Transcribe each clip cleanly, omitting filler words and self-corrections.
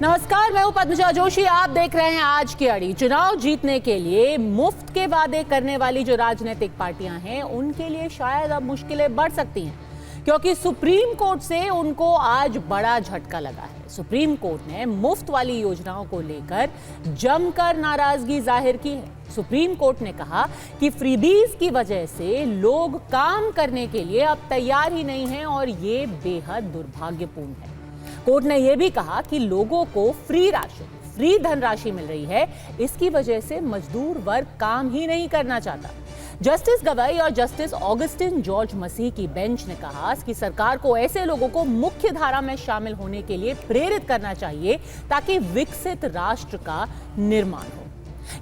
नमस्कार, मैं हूं पद्मजा जोशी। आप देख रहे हैं आज की अड़ी। चुनाव जीतने के लिए मुफ्त के वादे करने वाली जो राजनीतिक पार्टियां हैं, उनके लिए शायद अब मुश्किलें बढ़ सकती हैं, क्योंकि सुप्रीम कोर्ट से उनको आज बड़ा झटका लगा है। सुप्रीम कोर्ट ने मुफ्त वाली योजनाओं को लेकर जमकर नाराजगी जाहिर की है। सुप्रीम कोर्ट ने कहा कि फ्रीबीज की वजह से लोग काम करने के लिए अब तैयार ही नहीं हैं और ये बेहद दुर्भाग्यपूर्ण है। कोर्ट ने यह भी कहा कि लोगों को फ्री धनराशि मिल रही है, इसकी वजह से मजदूर वर्ग काम ही नहीं करना चाहता। जस्टिस गवाई और जस्टिस ऑगस्टिन जॉर्ज मसीह की बेंच ने कहा कि सरकार को ऐसे लोगों को मुख्य धारा में शामिल होने के लिए प्रेरित करना चाहिए ताकि विकसित राष्ट्र का निर्माण हो।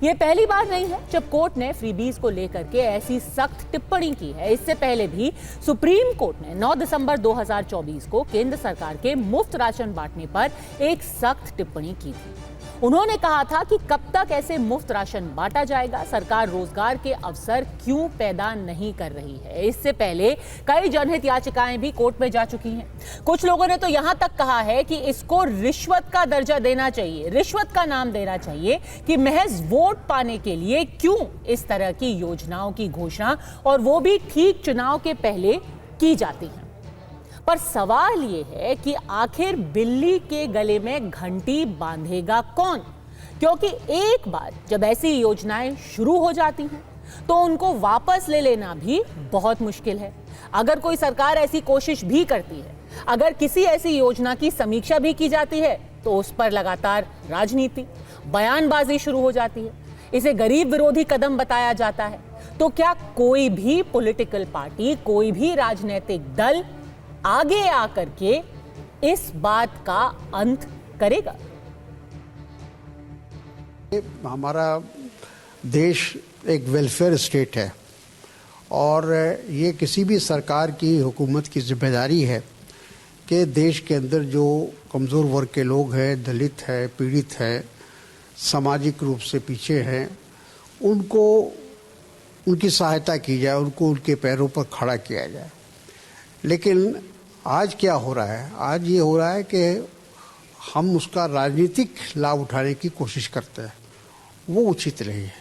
यह पहली बार नहीं है जब कोर्ट ने फ्रीबीज को लेकर के ऐसी सख्त टिप्पणी की है। इससे पहले भी सुप्रीम कोर्ट ने 9 दिसंबर 2024 को केंद्र सरकार के मुफ्त राशन बांटने पर एक सख्त टिप्पणी की थी। उन्होंने कहा था कि कब तक ऐसे मुफ्त राशन बांटा जाएगा, सरकार रोजगार के अवसर क्यों पैदा नहीं कर रही है। इससे पहले कई जनहित याचिकाएं भी कोर्ट में जा चुकी हैं। कुछ लोगों ने तो यहां तक कहा है कि इसको रिश्वत का दर्जा देना चाहिए, रिश्वत का नाम देना चाहिए कि महज वोट पाने के लिए क्यों इस तरह की योजनाओं की घोषणा, और वो भी ठीक चुनाव के पहले की जाती है। पर सवाल यह है कि आखिर बिल्ली के गले में घंटी बांधेगा कौन? क्योंकि एक बार जब ऐसी योजनाएं शुरू हो जाती हैं तो उनको वापस ले लेना भी बहुत मुश्किल है। अगर कोई सरकार ऐसी कोशिश भी करती है, अगर किसी ऐसी योजना की समीक्षा भी की जाती है, तो उस पर लगातार राजनीति, बयानबाजी शुरू हो जाती है। इसे गरीब विरोधी कदम बताया जाता है। तो क्या कोई भी पॉलिटिकल पार्टी, कोई भी राजनीतिक दल आगे आकर के इस बात का अंत करेगा? हमारा देश एक वेलफेयर स्टेट है और ये किसी भी सरकार की, हुकूमत की जिम्मेदारी है कि देश के अंदर जो कमज़ोर वर्ग के लोग हैं, दलित है, पीड़ित है, सामाजिक रूप से पीछे हैं, उनको उनकी सहायता की जाए, उनको उनके पैरों पर खड़ा किया जाए। लेकिन आज क्या हो रहा है? आज ये हो रहा है कि हम उसका राजनीतिक लाभ उठाने की कोशिश करते हैं, वो उचित नहीं है।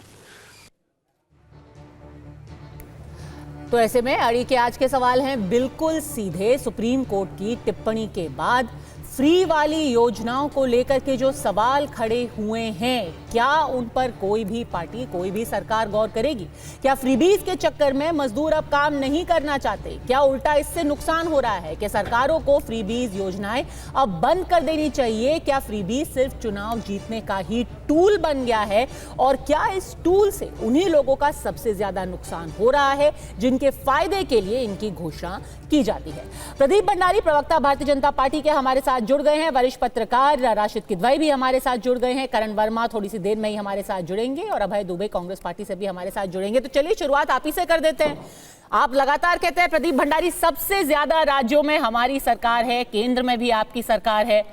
तो ऐसे में अड़ी के आज के सवाल हैं बिल्कुल सीधे। सुप्रीम कोर्ट की टिप्पणी के बाद फ्री वाली योजनाओं को लेकर के जो सवाल खड़े हुए हैं, क्या उन पर कोई भी पार्टी, कोई भी सरकार गौर करेगी? क्या फ्रीबीज के चक्कर में मजदूर अब काम नहीं करना चाहते? क्या उल्टा इससे नुकसान हो रहा है कि सरकारों को फ्रीबीज योजनाएं अब बंद कर देनी चाहिए? क्या फ्रीबीज सिर्फ चुनाव जीतने का ही टूल बन गया है? और क्या इस टूल से उन्हीं लोगों का सबसे ज्यादा नुकसान हो रहा है जिनके फायदे के लिए इनकी घोषणा की जाती है? प्रदीप भंडारी, प्रवक्ता भारतीय जनता पार्टी के, हमारे साथ जुड़ गए हैं। वरिष्ठ पत्रकार राशिद किदवई भी हमारे साथ जुड़ गए हैं। करण वर्मा थोड़ी सी देर में ही हमारे साथ जुड़ेंगे और अभय दुबे कांग्रेस पार्टी से भी हमारे साथ जुड़ेंगे। तो चलिए शुरुआत आप ही से कर देते हैं। आप लगातार कहते हैं प्रदीप भंडारी, सबसे ज्यादा राज्यों में हमारी सरकार है, केंद्र में भी आपकी सरकार है,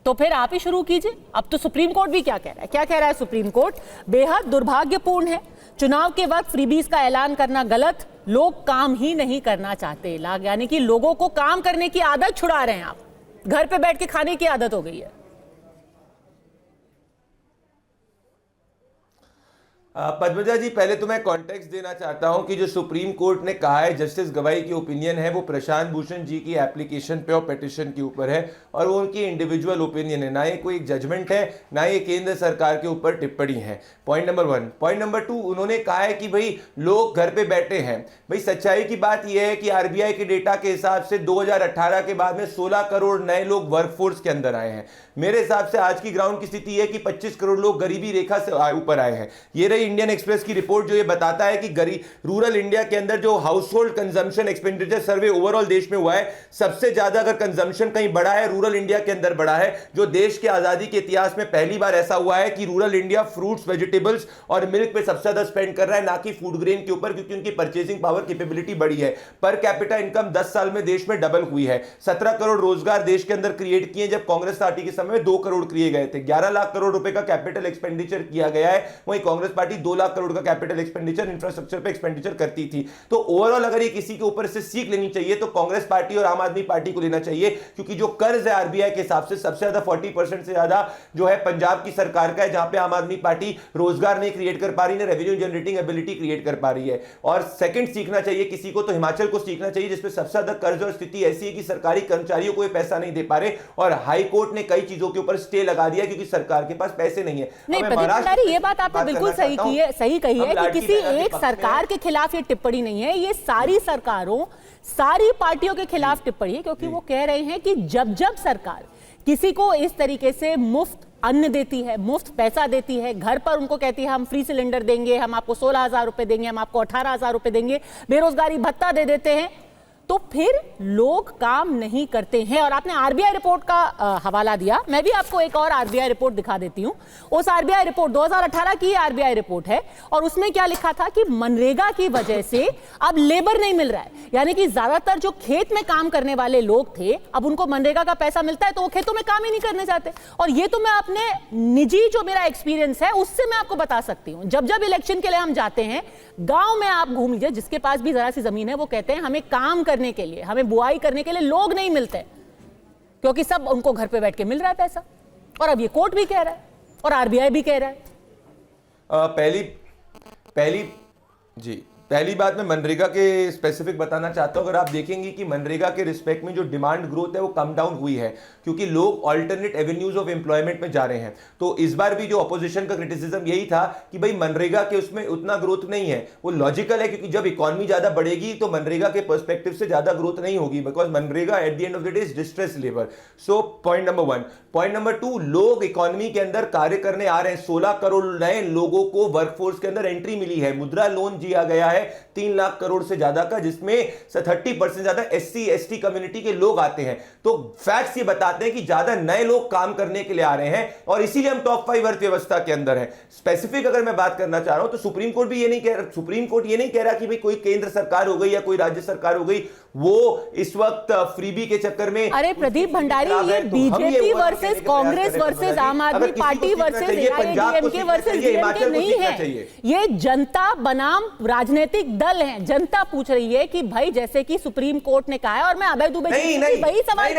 तो फिर आप ही शुरू कीजिए। अब तो सुप्रीम कोर्ट भी क्या कह रहा है? क्या कह रहा है सुप्रीम कोर्ट? बेहद दुर्भाग्यपूर्ण है, चुनाव के वक्त फ्रीबीज का ऐलान करना गलत, लोग काम ही नहीं करना चाहते। यानी कि लोगों को काम करने की आदत छुड़ा रहे हैं आप, घर पे बैठ के खाने की आदत हो गई है। पद्मजा जी, पहले तो मैं कॉन्टेक्स्ट देना चाहता हूं कि जो सुप्रीम कोर्ट ने कहा है, जस्टिस गवाई की ओपिनियन है, वो प्रशांत भूषण जी की एप्लीकेशन पे और पिटिशन के ऊपर है और वो उनकी इंडिविजुअल ओपिनियन है, ना ये कोई जजमेंट है, ना ये केंद्र सरकार के ऊपर टिप्पणी है। Point number 1। पॉइंट नंबर 2, उन्होंने कहा है कि भाई लोग घर पे बैठे हैं। भाई सच्चाई की बात यह है कि आरबीआई के डेटा के हिसाब से 2018 के बाद में 16 करोड़ नए लोग वर्कफोर्स के अंदर आए हैं। मेरे हिसाब से आज की ग्राउंड की स्थिति है कि 25 करोड़ लोग गरीबी रेखा से ऊपर आए हैं। ये रही इंडियन एक्सप्रेस की रिपोर्ट जो ये बताता है कि रूरल इंडिया के अंदर जो हाउस होल्ड कंजम्पशन एक्सपेंडिचर सर्वे ओवरऑल देश में हुआ है, सबसे ज्यादा अगर कंजम्पशन कहीं बढ़ा है, रूरल इंडिया के अंदर बढ़ा है। जो देश के आजादी के इतिहास में पहली बार ऐसा हुआ है कि रूरल इंडिया फ्रूट्स, वेजिटेबल्स और मिल्क पे सबसे ज्यादा स्पेंड कर रहा है, ना कि फूड ग्रेन के ऊपर, क्योंकि उनकी परचेसिंग पावर कैपेबिलिटी बढ़ी है। पर कैपिटा इनकम 10 साल में देश में डबल हुई है। 17 करोड़ रोजगार देश के अंदर क्रिएट किए, जब कांग्रेस पार्टी के समय में 2 करोड़ किए गए थे। 11 लाख करोड़ रुपए का कैपिटल एक्सपेंडिचर किया गया है, वहीं कांग्रेस पार्टी 2 लाख करोड़ का कैपिटल एक्सपेंडिचर इंफ्रास्ट्रक्चर पे एक्सपेंडिचर करती थी। तो ओवरऑल अगर ये किसी के ऊपर से सीख लेनी चाहिए तो कांग्रेस पार्टी और आम आदमी पार्टी को लेना चाहिए, क्योंकि जो कर्ज है आरबीआई के हिसाब से सबसे ज्यादा 40% से ज्यादा जो है पंजाब की सरकार का है, जहां पे आम आदमी पार्टी रोजगार नहीं क्रिएट कर पा रही, ना रेवेन्यू जनरेटिंग एबिलिटी क्रिएट कर पा रही है। और सेकंड सीखना चाहिए किसी को तो हिमाचल को सीखना चाहिए, जिसमें सबसे ज्यादा कर्ज और स्थिति ऐसी है कि सरकारी कर्मचारियों को ये पैसा नहीं दे पा रहे और हाई कोर्ट ने कई चीजों के ऊपर स्टे लगा दिया क्योंकि सरकार के पास पैसे नहीं है। नहीं प्रदीप भंडारी, ये बात आपने बिल्कुल सही कही है कि किसी एक सरकार के खिलाफ ये टिप्पणी नहीं है, ये सारी सरकारों, सारी पार्टियों के खिलाफ टिप्पणी है, क्योंकि वो कह रहे हैं कि जब जब सरकार किसी को इस तरीके से मुफ्त अन्न देती है, मुफ्त पैसा देती है, घर पर उनको कहती है हम फ्री सिलेंडर देंगे, हम आपको 16,000 रुपए देंगे, हम आपको 18,000 रुपए देंगे, बेरोजगारी भत्ता दे देते हैं, तो फिर लोग काम नहीं करते हैं। और आपने आरबीआई रिपोर्ट का हवाला दिया, मैं भी आपको एक और आरबीआई रिपोर्ट दिखा देती हूं। उस आरबीआई रिपोर्ट 2018 की आरबीआई रिपोर्ट है और उसमें क्या लिखा था कि मनरेगा की वजह से अब लेबर नहीं मिल रहा है, यानी कि ज्यादातर जो खेत में काम करने वाले लोग थे अब उनको मनरेगा का पैसा मिलता है तो वो खेतों में काम ही नहीं करने जाते। और ये तो मैं अपने निजी जो मेरा एक्सपीरियंस है उससे मैं आपको बता सकती हूं। जब जब इलेक्शन के लिए हम जाते हैं, गांव में आप घूम लीजिए, जिसके पास भी जरा सी जमीन है वो कहते हैं हमें काम करने के लिए, हमें बुआई करने के लिए लोग नहीं मिलते, क्योंकि सब उनको घर पे बैठ के मिल रहा है पैसा। और अब ये कोर्ट भी कह रहा है और आरबीआई भी कह रहा है। पहली बात मैं मनरेगा के स्पेसिफिक बताना चाहता हूं। अगर आप देखेंगे कि मनरेगा के रिस्पेक्ट में जो डिमांड ग्रोथ है वो कम डाउन हुई है, क्योंकि लोग अल्टरनेट एवेन्यूज ऑफ एम्प्लॉयमेंट में जा रहे हैं। तो इस बार भी जो ऑपोजिशन का क्रिटिसिज्म यही था कि भाई मनरेगा के उसमें उतना ग्रोथ नहीं है, वो लॉजिकल है, क्योंकि जब इकोनॉमी ज्यादा बढ़ेगी तो मनरेगा के पर्सपेक्टिव से ज्यादा ग्रोथ नहीं होगी, because MNREGA at the end of the day is distress labour. So point number 1। Point number 2, लोग इकोनॉमी के अंदर कार्य करने आ रहे हैं। 16 करोड़ नए लोगों को वर्कफोर्स के अंदर एंट्री मिली है। मुद्रा लोन दिया गया है 3 लाख करोड़ से ज्यादा का, जिसमें 30% ज्यादा एससी एसटी कम्युनिटी के लोग आते हैं। तो फैक्ट्स ये बताते हैं कि ज्यादा नए लोग काम करने के लिए आ रहे हैं और इसीलिए हम टॉप 5 अर्थव्यवस्था के अंदर है। स्पेसिफिक अगर मैं बात करना चाह रहा हूं तो सुप्रीम कोर्ट भी ये नहीं कह रहा, सुप्रीम कोर्ट ये नहीं कह रहा कि भाई कोई केंद्र सरकार हो गई या कोई राज्य सरकार हो गई वो इस वक्त फ्रीबी के चक्कर में। अरे प्रदीप भंडारी, ये बीजेपी वर्सेस कांग्रेस वर्सेस आम आदमी party versus AIADMK versus DMK नहीं है, ये जनता बनाम राजनीतिक दल है। जनता पूछ रही है कि भाई, जैसे कि सुप्रीम कोर्ट ने कहा है, और मैं अभय दुबे जी से वही सवाल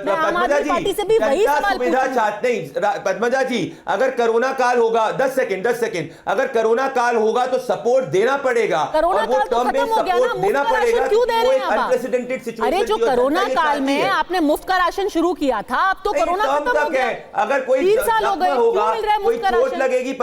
मैं आम आदमी पार्टी से भी वही सवाल नहीं। पद्मजा जी, अगर कोरोना काल होगा, 10 सेकंड, अगर कोरोना काल होगा तो सपोर्ट देना पड़ेगा, कोरोना काल तो खत्म हो गया ना, देना पड़ेगा। क्यों दे रहे हैं आप? Unprecedented situation. अरे जो कोरोना काल में आपने मुफ्त का राशन शुरू किया था, अब तो कोरोना खत्म हो गया, अगर कोई 3 साल हो गए, क्यों मिल रहा है मुफ्त का राशन? चोट लगेगी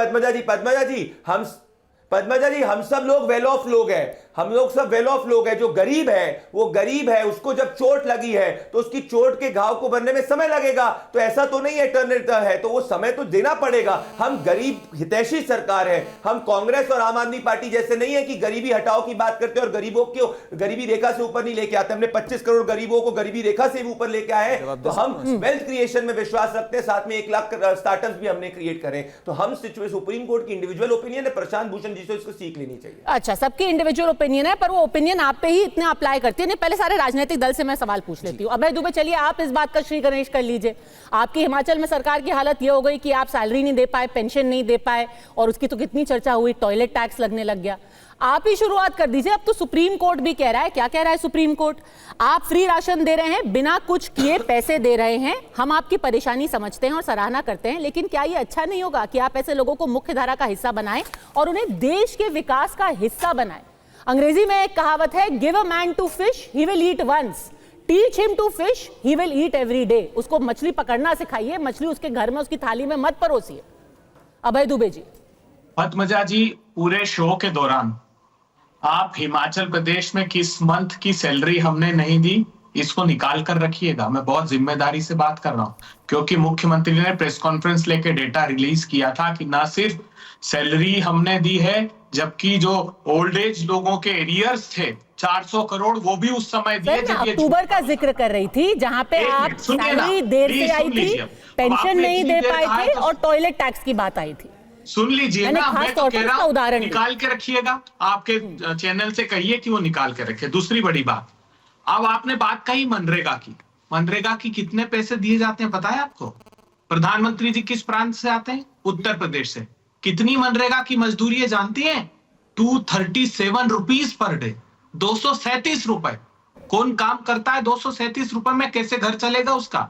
पद्मजा जी, हम सब लोग वेल ऑफ लोग हैं, हम लोग सब वेल ऑफ लोग हैं। जो गरीब है वो गरीब है, उसको जब चोट लगी है तो उसकी चोट के घाव को भरने में समय लगेगा। तो ऐसा तो नहीं है टर्नर है, तो वो समय तो देना पड़ेगा। हम गरीब हितैषी सरकार है, हम कांग्रेस और आम आदमी पार्टी जैसे नहीं है कि गरीबी हटाओ की बात करते हैं और गरीबों को गरीबी रेखा से ऊपर नहीं लेके आते। हमने 25 करोड़ गरीबों को गरीबी रेखा से भी ऊपर लेके आए। तो हम वेल्थ क्रिएशन में विश्वास रखते हैं, साथ में 1 लाख स्टार्टअप्स भी हमने क्रिएट करे। तो हम सुप्रीम कोर्ट की इंडिविजुअल ओपिनियन है, प्रशांत भूषण जी से इसको सीख लेनी चाहिए। अच्छा, सबकी इंडिविजुअल ओपिनियन है, पर वो ओपिनियन आप पे ही इतने अप्लाई करती है। नहीं, पहले सारे राजनीतिक दल से मैं सवाल पूछ लेती हूँ। अभय दुबे, चलिए आप इस बात का श्री गणेश कर लीजिए। आपकी हिमाचल में सरकार की हालत ये हो गई कि आप सैलरी नहीं दे पाए, पेंशन नहीं दे पाए, और उसकी तो कितनी चर्चा हुई, टॉयलेट टैक्स लगने लग गया। आप ही शुरुआत कर दीजिए। अब तो सुप्रीम कोर्ट भी कह रहा है, क्या कह रहा है सुप्रीम कोर्ट? आप फ्री राशन दे रहे हैं, बिना कुछ किए पैसे दे रहे हैं, हम आपकी परेशानी समझते हैं और सराहना करते हैं, लेकिन क्या ये अच्छा नहीं होगा कि आप ऐसे लोगों को मुख्य धारा का हिस्सा बनाएं और उन्हें देश के विकास का हिस्सा बनाएं? अंग्रेजी में एक कहावत है, give a man to fish he will eat once, teach him to fish he will eat every day. उसको मछली पकड़ना सिखाइए, मछली उसके घर में उसकी थाली में मत परोसिए। अभय दुबे जी। पद्मजा जी, पूरे शो के दौरान आप हिमाचल प्रदेश में किस मंथ की सैलरी हमने नहीं दी, इसको निकाल कर रखिएगा। मैं बहुत जिम्मेदारी से बात कर रहा हूं, क्योंकि मुख्यमंत्री ने प्रेस कॉन्फ्रेंस लेके डेटा रिलीज किया था कि ना सिर्फ सैलरी हमने दी है, जबकि जो ओल्ड एज लोगों के एरियर्स थे 400 करोड़, वो भी उस समय दिए जब ये अक्टूबर का जिक्र कर रही थी, जहां पे आप सैलरी देर से आई थी, पेंशन नहीं दे पाए थे और टॉयलेट टैक्स की बात आई थी। सुन लीजिए ना, मैं तो कह रहा हूं निकाल के रखिएगा, आपके चैनल से कहिए कि वो निकाल के रखे। दूसरी बड़ी बात, अब आपने बात कही मनरेगा की कितने पैसे दिए जाते हैं पता है आपको? प्रधानमंत्री जी किस प्रांत से आते हैं? उत्तर प्रदेश से। कितनी मनरेगा की मजदूरी है जानती हैं? 237 रुपीज पर डे, 237 रुपए। कौन काम करता है 237 रुपए में? कैसे घर चलेगा उसका?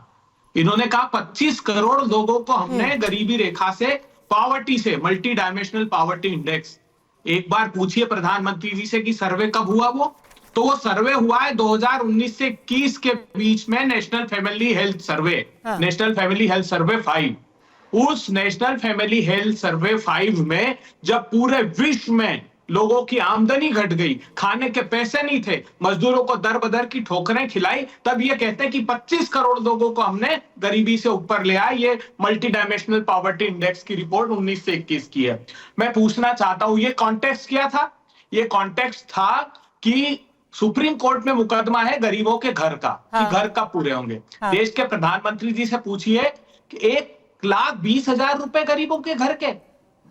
इन्होंने कहा 25 करोड़ लोगों को हमने गरीबी रेखा से, पॉवर्टी से, मल्टी डायमेंशनल पॉवर्टी इंडेक्स। एक बार पूछिए प्रधानमंत्री जी से कि सर्वे कब हुआ वो? तो वो सर्वे हुआ है 2019 से 21 के बीच में, national family health survey, national family health survey 5। उस नेशनल फैमिली हेल्थ सर्वे 5 में जब पूरे विश्व में लोगों की आमदनी घट गई, खाने के पैसे नहीं थे, मजदूरों को दर बदर की ठोकरें खिलाई, तब ये कहते हैं कि 25 करोड़ लोगों को हमने गरीबी से ऊपर ले आए। ये मल्टी डायमेंशनल पॉवर्टी इंडेक्स की रिपोर्ट 19 से 21 की है। मैं पूछना चाहता हूं, ये कॉन्टेक्स्ट क्या था? ये कॉन्टेक्स्ट था कि सुप्रीम कोर्ट में मुकदमा है गरीबों के घर का, कि घर कब पूरे होंगे। देश के प्रधानमंत्री जी से पूछिए कि 1,20,000 रुपए गरीबों के घर के,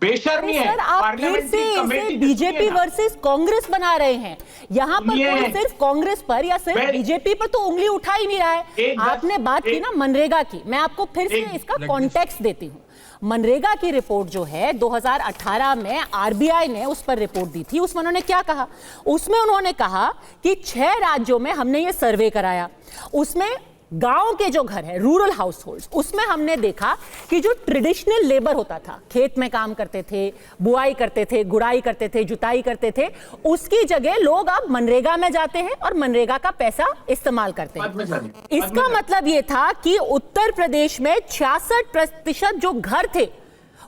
बेशर्मी है। सर, आप फिर से इसे बीजेपी वर्सेस कांग्रेस बना रहे हैं। यहाँ पर कोई सिर्फ कांग्रेस पर या सिर्फ बीजेपी पर तो उंगली उठा ही नहीं रहा है। आपने बात की ना मनरेगा की, मैं आपको फिर से इसका कॉन्टेक्स्ट देती हूँ। मनरेगा की रिपोर्ट जो है 2018 में आरबीआई ने उस पर रिपोर्ट दी थी। उसमें उन्होंने क्या कहा? उसमें उन्होंने कहा कि 6 राज्यों में हमने ये सर्वे कराया, उसमें गांव के जो घर है, रूरल हाउसहोल्ड्स, उसमें हमने देखा कि जो ट्रेडिशनल लेबर होता था, खेत में काम करते थे, बुआई करते थे, गुड़ाई करते थे, जुताई करते थे, उसकी जगह लोग अब मनरेगा में जाते हैं और मनरेगा का पैसा इस्तेमाल करते हैं। इसका मतलब ये था कि उत्तर प्रदेश में 66% जो घर थे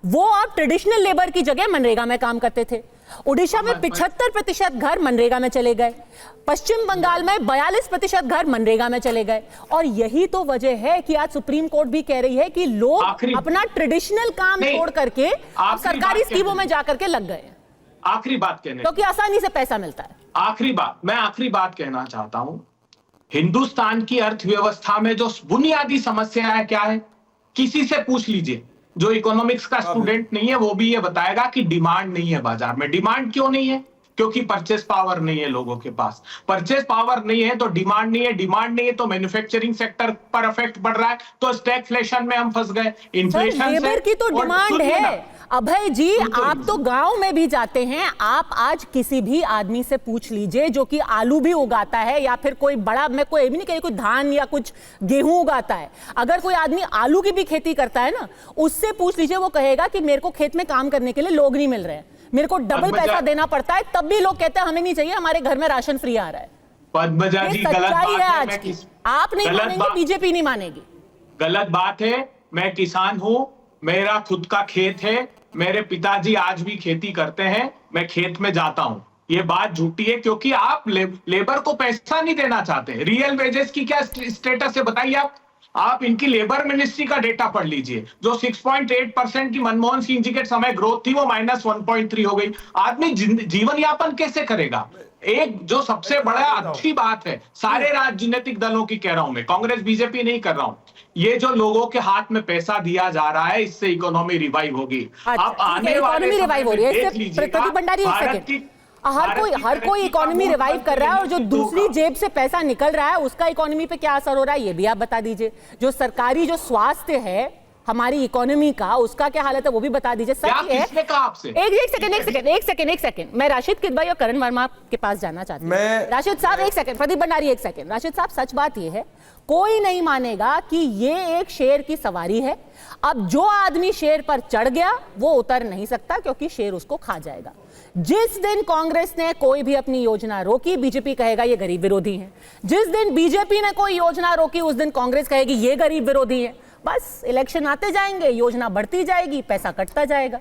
वो अब ट्रेडिशनल लेबर की जगह मनरेगा में काम करते थे। उड़ीसा में 75% घर मनरेगा में चले गए, पश्चिम बंगाल में 42% घर मनरेगा में चले गए। और यही तो वजह है कि आज सुप्रीम कोर्ट भी कह रही है कि लोग अपना ट्रेडिशनल काम छोड़ करके सरकारी स्कीमों में जाकर के लग गए। आखिरी बात कहने, क्योंकि आसानी से पैसा मिलता है। मैं आखिरी बात कहना चाहता हूं, हिंदुस्तान की अर्थव्यवस्था में जो बुनियादी समस्या है क्या है? किसी से पूछ लीजिए, जो इकोनॉमिक्स का स्टूडेंट नहीं है वो भी ये बताएगा कि डिमांड नहीं है बाजार में। डिमांड क्यों नहीं है? क्योंकि परचेस पावर नहीं है लोगों के पास। परचेस पावर नहीं है तो डिमांड नहीं है, डिमांड नहीं है तो मैन्युफैक्चरिंग सेक्टर पर इफेक्ट पड़ रहा है, तो स्टैगफ्लेशन में हम फंस गए। इन्फ्लेशन लेबर की तो डिमांड है। अभय जी, आप तो गांव में भी जाते हैं, आप आज किसी भी आदमी से पूछ लीजिए जो कि आलू भी उगाता है या फिर कोई बड़ा, मैं कोई भी नहीं कह, कोई धान या कुछ गेहूं उगाता है, अगर कोई आदमी आलू की भी खेती करता है ना, उससे पूछ लीजिए, वो कहेगा कि मेरे को खेत में काम करने के लिए लोग नहीं मिल रहे हैं, मेरे को डबल पैसा देना पड़ता है, तब भी लोग कहते हैं हमें नहीं चाहिए, हमारे घर में राशन फ्री आ रहा है। पद्मजा जी, गलत बात है आज की। आप नहीं मानेंगे, बीजेपी नहीं मानेगी। गलत बात है। मैं किसान हूं, मेरा खुद का खेत है, मेरे पिताजी आज भी खेती करते हैं, मैं खेत में जाता हूं। ये बात झूठी है क्योंकि आप लेबर को पैसा नहीं देना चाहते। रियल वेजेस की क्या स्टेटस है बताइए आप इनकी लेबर मिनिस्ट्री का डेटा पढ़ लीजिए। जो 6.8% की मनमोहन सिंह जी के समय ग्रोथ थी वो -1.3 हो गई। आदमी जीवन यापन कैसे करेगा? एक जो सबसे बड़ा अच्छी बात है, सारे राजनीतिक दलों की कह रहा हूं मैं, कांग्रेस बीजेपी नहीं कर रहा हूं, ये जो लोगों के हाथ में पैसा दिया जा रहा है, इससे इकोनॉमी रिवाइव होगी। अब आने वाले रिवाइव हो रही है। प्रदीप भंडारी, हर कोई इकोनॉमी रिवाइव कर रहा है, और जो दूसरी जेब से पैसा निकल रहा है उसका इकोनॉमी पे क्या असर हो रहा है ये भी आप बता दीजिए। जो सरकारी जो स्वास्थ्य है हमारी इकोनॉमी का, उसका क्या हालत है वो भी बता दीजिए। सच है। एक सेकंड, मैं राशिद किदवाई और करण वर्मा के पास जाना चाहती हूँ। राशिद साहब एक सेकंड, प्रदीप भंडारी एक सेकंड। राशिद साहब, सच बात ये है, कोई नहीं मानेगा कि ये एक शेर की सवारी है। अब जो आदमी शेर पर चढ़ गया वो उतर नहीं सकता, क्योंकि शेर उसको खा जाएगा। जिस दिन कांग्रेस ने कोई भी अपनी योजना रोकी, बीजेपी कहेगा ये गरीब विरोधी है। जिस दिन बीजेपी ने कोई योजना रोकी, उस दिन कांग्रेस कहेगी ये गरीब विरोधी है। बस इलेक्शन आते जाएंगे, योजना बढ़ती जाएगी, पैसा कटता जाएगा।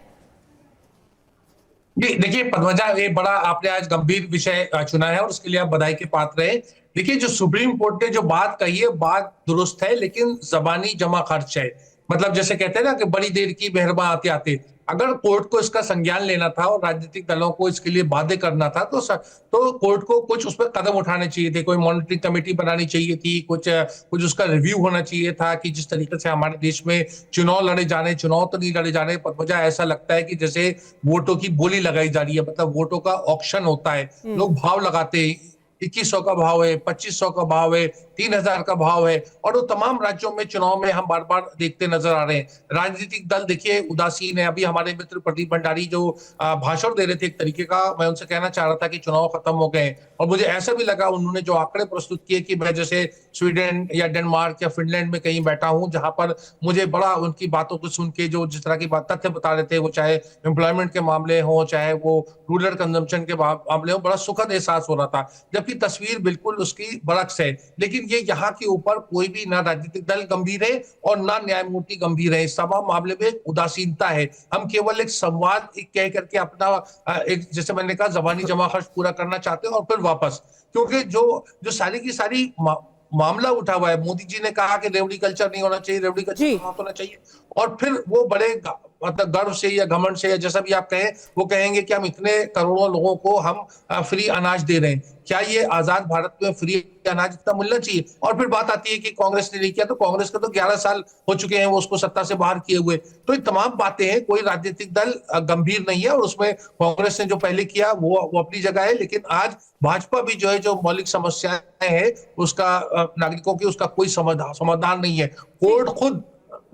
देखिए पद्मजा, ये बड़ा आपने आज गंभीर विषय चुना है और उसके लिए आप बधाई के पात्र हैं। देखिए, जो सुप्रीम कोर्ट ने जो बात कही है, बात दुरुस्त है, लेकिन जबानी जमा खर्च है। मतलब जैसे कहते हैं ना कि बड़ी देर की मेहरबा आते आते, अगर कोर्ट को इसका संज्ञान लेना था और राजनीतिक दलों को इसके लिए बाध्य करना था तो कोर्ट को कुछ उस पर कदम उठाने चाहिए थे। कोई मॉनिटरिंग कमेटी बनानी चाहिए थी, कुछ उसका रिव्यू होना चाहिए था कि जिस तरीके से हमारे देश में चुनाव लड़े जाने, चुनाव तो नहीं लड़े जाने, पर मुझे ऐसा लगता है कि जैसे वोटों की बोली लगाई जा रही है, मतलब वोटों का ऑक्शन होता है, लोग भाव लगाते हैं। 2100 का भाव है, 2500 का भाव है, 3000 का भाव है, और वो तमाम राज्यों में चुनाव में हम बार बार देखते नजर आ रहे हैं। राजनीतिक दल देखिए उदासीन है। अभी हमारे मित्र प्रदीप भंडारी जो भाषण दे रहे थे एक तरीके का, मैं उनसे कहना चाह रहा था कि चुनाव खत्म हो गए, और मुझे ऐसा भी लगा उन्होंने जो आंकड़े प्रस्तुत किए कि मैं जैसे स्वीडन या डेनमार्क या फिनलैंड में कहीं बैठा हूं, जहां पर मुझे बड़ा उनकी बातों को सुन के जो जिस तरह की बात तथ्य बता रहे थे, वो चाहे एम्प्लॉयमेंट के मामले हो, चाहे वो रूरल कंजम्पशन के मामले हो, बड़ा सुखद एहसास हो रहा था, जबकि तस्वीर बिल्कुल उसकी बरक्स है। लेकिन ये यहाँ के ऊपर कोई भी ना राजनीतिक दल गंभीर है और ना न्यायमूर्ति गंभीर है। इस तमाम मामले में उदासीनता है। हम केवल एक संवाद कह करके अपना एक, जैसे मैंने कहा, जबानी जमा खर्च पूरा करना चाहते हैं और फिर वापस, क्योंकि जो सारी की सारी मामला उठा हुआ है। मोदी जी ने कहा कि रेवड़ी कल्चर नहीं होना चाहिए, रेवड़ी कल्चर समाप्त होना चाहिए, और फिर वो बड़े मतलब गर्व से या घमंड से या जैसा भी आप कहें, वो कहेंगे कि हम इतने करोड़ों लोगों को हम फ्री अनाज दे रहे हैं। क्या ये आजाद भारत में फ्री अनाज इतना मिलना चाहिए? और फिर बात आती है कि कांग्रेस ने नहीं किया, तो कांग्रेस के तो 11 साल हो चुके हैं वो उसको सत्ता से बाहर किए हुए। तो ये तमाम बातें हैं, कोई राजनीतिक दल गंभीर नहीं है, और उसमें कांग्रेस ने जो पहले किया वो अपनी जगह है। लेकिन आज भाजपा भी जो है, जो मौलिक समस्याएं हैं उसका नागरिकों की, उसका कोई समाधान नहीं है। कोर्ट खुद,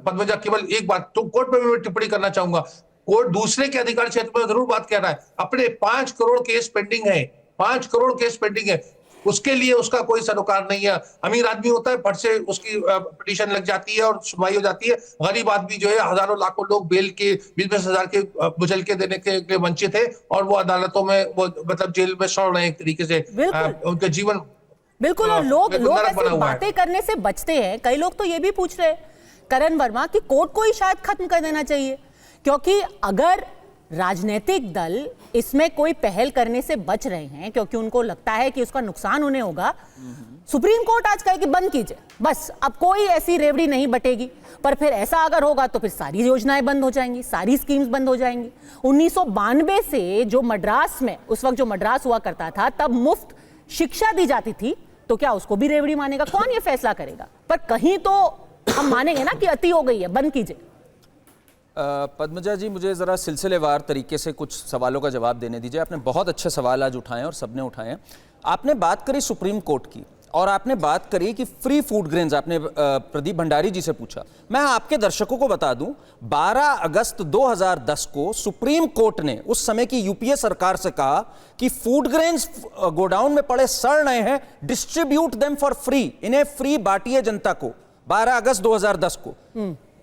पद्मजा केवल एक बात, तो कोर्ट पर भी मैं टिप्पणी करना चाहूंगा, कोर्ट दूसरे के अधिकार क्षेत्र में जरूर बात कर रहा है। अपने 5 करोड़ केस पेंडिंग है, 5 करोड़ केस पेंडिंग है, उसके लिए उसका कोई सरोकार नहीं है। अमीर आदमी होता है, फट से उसकी पिटीशन लग जाती है और सुनवाई हो जाती है। गरीब आदमी जो है, हजारों लाखों लोग बेल के 20-20 हजार के मुचल के देने के वंचित है, और वो अदालतों में, वो मतलब जेल में सड़ रहे हैं एक तरीके से, उनके जीवन बिल्कुल। और लोग ऐसी बातें करने से बचते हैं। कई लोग तो ये भी पूछ रहे हैं करण वर्मा कि कोर्ट को ही शायद खत्म कर देना चाहिए, क्योंकि अगर राजनीतिक दल इसमें कोई पहल करने से बच रहे हैं क्योंकि उनको लगता है कि उसका नुकसान उन्हें होगा, सुप्रीम कोर्ट आज कहे कि बंद कीजिए, बस अब कोई ऐसी रेवड़ी नहीं बटेगी। पर फिर ऐसा अगर होगा तो फिर सारी योजनाएं बंद हो जाएंगी, सारी स्कीम्स बंद हो जाएंगी। 1992 से जो मद्रास में, उस वक्त जो मद्रास हुआ करता था, तब मुफ्त शिक्षा दी जाती थी, तो क्या उसको भी रेवड़ी मानेगा? कौन ये फैसला करेगा? पर कहीं तो हम मानेंगे ना कि अति हो गई है, बंद कीजिए। पद्मजा जी, मुझे ज़रा सिलसिलेवार तरीके से कुछ सवालों का जवाब देने दीजिए। आपने बहुत अच्छे सवाल आज उठाए और सबने उठाए हैं। आपने बात करी सुप्रीम कोर्ट की, और आपने बात करी कि फ्री फूड ग्रेन्स, आपने प्रदीप भंडारी जी से पूछा। मैं आपके दर्शकों को बता दूं, 12 अगस्त 2010 को सुप्रीम कोर्ट ने उस समय की यूपीए सरकार से कहा कि फूड ग्रेन्स गोडाउन में पड़े सड़ रहे हैं, डिस्ट्रीब्यूट देम फॉर फ्री, इन्हें फ्री बांटिए जनता को। 12 अगस्त 2010 को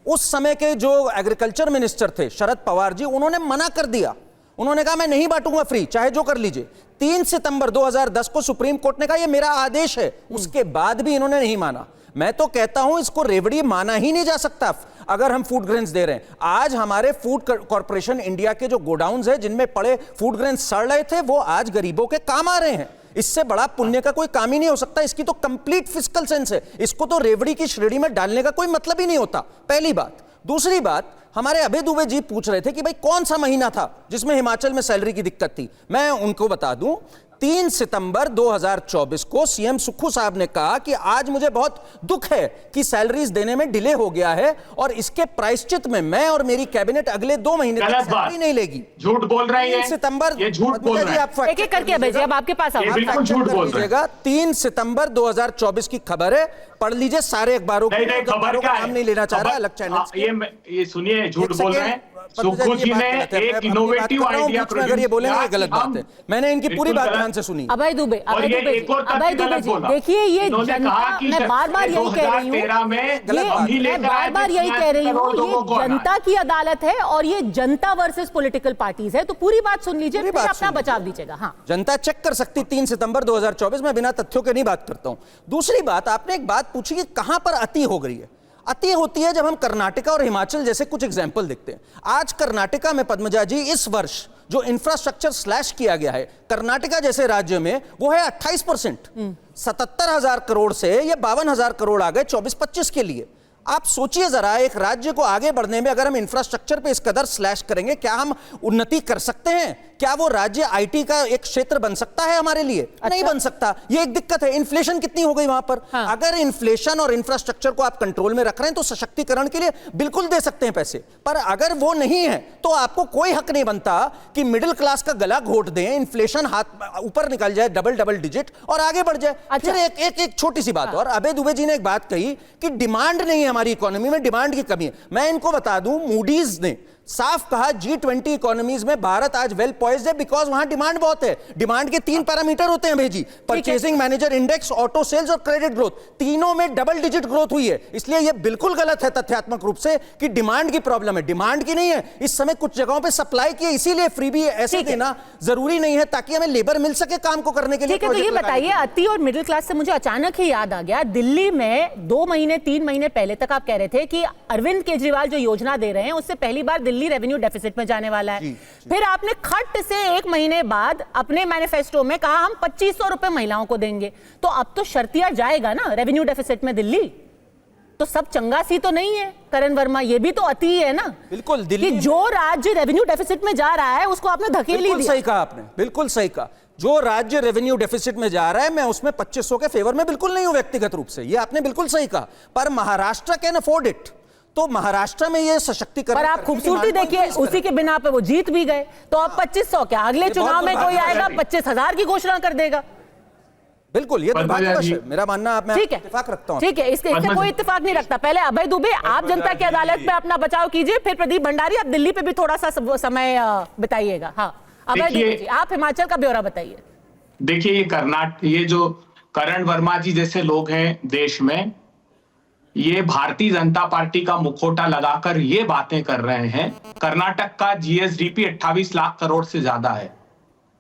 उस समय के जो एग्रीकल्चर मिनिस्टर थे शरद पवार जी, उन्होंने मना कर दिया। उन्होंने कहा मैं नहीं बांटूंगा फ्री, चाहे जो कर लीजिए। 3 सितंबर 2010 को सुप्रीम कोर्ट ने कहा यह मेरा आदेश है। उसके बाद भी इन्होंने नहीं माना। मैं तो कहता हूं इसको रेवड़ी माना ही नहीं जा सकता अगर हम फूड ग्रेन्स दे रहे हैं। आज हमारे फूड कॉर्पोरेशन इंडिया के जो गोडाउन्स हैं जिनमें पड़े फूड ग्रेन्स सड़ रहे थे, वो आज गरीबों के काम आ रहे हैं। इससे बड़ा पुण्य का कोई काम ही नहीं हो सकता। इसकी तो कंप्लीट फिस्कल सेंस है। इसको तो रेवड़ी की श्रेणी में डालने का कोई मतलब ही नहीं होता, पहली बात। दूसरी बात, हमारे अभय दुबे जी पूछ रहे थे कि भाई कौन सा महीना था जिसमें हिमाचल में सैलरी की दिक्कत थी। मैं उनको बता दूं, 3 सितंबर 2024 को सीएम सुक्खू साहब ने कहा कि आज मुझे बहुत दुख है कि सैलरीज देने में डिले हो गया है, और इसके प्रायश्चित में मैं और मेरी कैबिनेट अगले 2 महीने तक सैलरी नहीं लेगी। झूठ बोल रहे हैं 3 सितंबर, ये झूठ बोल रहे हैं। एक एक करके अभय जी, अब आपके पास आओ। बिल्कुल झूठ बोल रहे हैं। 3 सितंबर 2024 की खबर है, पढ़ लीजिए सारे अखबारों को। नहीं, खबर का नाम नहीं लेना चाह रहा अलग चैनल। ये सुनिए, झूठ बोल रहे हैं। सुक्खू जी ने एक इनोवेटिव आइडिया अगर ये बोलेंगे ये गलत बात है। मैंने इनकी पूरी बात ध्यान से सुनी। अभय दुबे जी, देखिए ये जनता, मैं बार-बार यही कह रही हूँ, मैं बार-बार यही कह रही हूँ, ये जनता की अदालत है और ये जनता वर्सेस पॉलिटिकल पार्टीज है। तो पूरी बात सुन लीजिए, फिर अपना बचाव दीजिएगा। हाँ, जनता चेक कर सकती 3 सितंबर 2024 में, बिना तथ्यों के नहीं बात करता हूं। दूसरी बात, आपने एक बात पूछी कि कहां पर अति हो गई है। अति होती है जब हम कर्नाटका और हिमाचल जैसे कुछ एग्जाम्पल देखते हैं। आज कर्नाटका में पद्मजा जी, इस वर्ष जो इंफ्रास्ट्रक्चर स्लैश किया गया है कर्नाटका जैसे राज्य में, वो है 28%। 77,000 करोड़ से ये 52,000 करोड़ आ गए 24-25 के लिए। आप सोचिए जरा, एक राज्य को आगे बढ़ने में अगर हम इंफ्रास्ट्रक्चर पे इस कदर स्लैश करेंगे, क्या हम उन्नति कर सकते हैं? क्या वो राज्य आईटी का एक क्षेत्र बन सकता है हमारे लिए? अच्छा। नहीं बन सकता। ये एक दिक्कत है। इन्फ्लेशन कितनी हो गई वहां पर। हाँ। अगर इन्फ्लेशन और इंफ्रास्ट्रक्चर को आप कंट्रोल में रख रहे हैं तो सशक्तिकरण के लिए बिल्कुल दे सकते हैं पैसे, पर अगर वो नहीं है तो आपको कोई हक नहीं बनता कि मिडिल क्लास का गला घोट दें, इन्फ्लेशन हाथ ऊपर निकल जाए डबल डिजिट और आगे बढ़ जाए। अच्छा। फिर एक छोटी सी बात और, अभय दुबे जी ने एक बात कही कि डिमांड नहीं है हमारी इकोनॉमी में, डिमांड की कमी है। मैं इनको बता दूं, मूडीज ने साफ कहा G20 इकोनॉमीज में भारत आज वेल पॉइज्ड है बिकॉज वहां डिमांड बहुत है। डिमांड के 3 पैरामीटर होते हैं भेजी, purchasing manager index, auto sales और क्रेडिट ग्रोथ, तीनों में डबल डिजिट ग्रोथ हुई है। इसलिए यह बिल्कुल गलत है तथ्यात्मक रूप से कि डिमांड की प्रॉब्लम है। डिमांड की नहीं है, इस समय कुछ जगहों पे सप्लाई की है, इसीलिए फ्रीबी ऐसे देना जरूरी नहीं है ताकि हमें लेबर मिल सके काम को करने के लिए। तो ये बताइए, अति और मिडिल क्लास से मुझे अचानक ही याद आ गया, दिल्ली में 2 महीने 3 महीने पहले तक आप कह रहे थे कि अरविंद केजरीवाल जो योजना दे रहे हैं उससे पहली बार दिल्ली रेवेन्यू डेफिसिट में जाने वाला है। फिर आपने खट से 1 महीने बाद अपने मैनिफेस्टो में कहा हम 2500 रुपए महिलाओं को देंगे। तो अब तो शर्तिया जाएगा ना रेवेन्यू डेफिसिट में दिल्ली। तो सब चंगा सी तो नहीं है करण वर्मा, ये भी तो अति है ना। बिल्कुल, दिल्ली कि जो राज्य रेवेन्यू डेफिसिट में जा रहा है उसको आपने धकेली दिया। सही कहा आपने, बिल्कुल सही कहा। जो राज्य रेवेन्यू डेफिसिट में जा रहा है, मैं उसमें 2500 के फेवर में बिल्कुल नहीं हूं व्यक्तिगत रूप से, ये आपने बिल्कुल सही कहा। पर महाराष्ट्र कैन अफोर्ड इट, तो महाराष्ट्र में ये सशक्तिकरण। पर आप खूबसूरती देखिए, उसी के बिना पे वो जीत भी गए। तो अब 2500 क्या, अगले चुनाव में कोई आएगा 25,000 की घोषणा कर देगा। बिल्कुल, ये दुर्भाग्यवश है, मेरा मानना। मैं इत्तेफाक रखता हूं। ठीक है, इससे कोई इत्तेफाक नहीं रखता। पहले अभय दुबे, आप जनता की अदालत में अपना बचाव कीजिए, फिर प्रदीप भंडारी आप दिल्ली पे भी थोड़ा सा समय बिताइएगा। हाँ, अभय दुबे जी, आप हिमाचल का ब्यौरा बताइए। देखिए, ये जो करण वर्मा जी जैसे लोग हैं देश में, ये भारतीय जनता पार्टी का मुखौटा लगाकर ये बातें कर रहे हैं। कर्नाटक का जीएसडीपी 28 लाख करोड़ से ज्यादा है।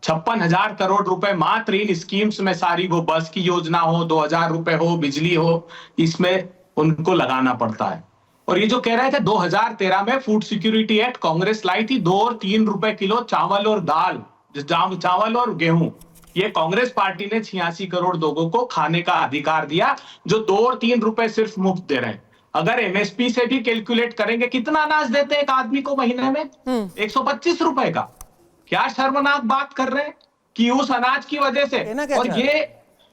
56,000 करोड़ रुपए मात्र इन स्कीम्स में, सारी वो बस की योजना हो, 2,000 रुपए हो, बिजली हो, इसमें उनको लगाना पड़ता है। और ये जो कह रहे थे 2013 में फूड सिक्योरिटी एक्ट कांग्रेस लाई थी, 2 और 3 रुपए किलो चावल और दाल, चावल और गेहूं, ये कांग्रेस पार्टी ने 86 करोड़ लोगों को खाने का अधिकार दिया, जो 2 और 3 रुपए सिर्फ मुफ्त दे रहे हैं। अगर एमएसपी से भी कैलकुलेट करेंगे, कितना अनाज देते हैं एक आदमी को महीने में? 125 रुपए का। क्या शर्मनाक बात कर रहे हैं कि उस अनाज की वजह से, और ये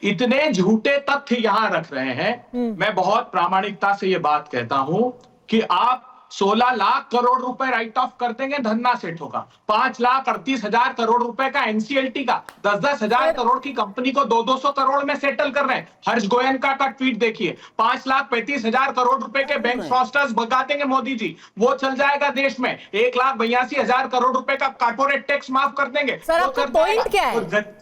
इतने झूठे तथ्य यहां रख रहे हैं। मैं बहुत प्रामाणिकता से ये बात कहता हूं कि आप 16 लाख करोड़ रुपए राइट ऑफ कर देंगे धन्ना सेठों का, 5,38,000 करोड़ रुपए का एनसीएलटी का, 10-10 हजार करोड़ की कंपनी को 200 करोड़ में सेटल कर रहे हैं। हर्ष गोयनका का ट्वीट देखिए, 5,35,000 करोड़ रुपए के बैंक फ्रॉस्टर्स भगा देंगे मोदी जी, वो चल जाएगा देश में। 1,82,000 करोड़ रुपए का कारपोरेट टैक्स माफ कर देंगे। सर, आपका पॉइंट क्या है?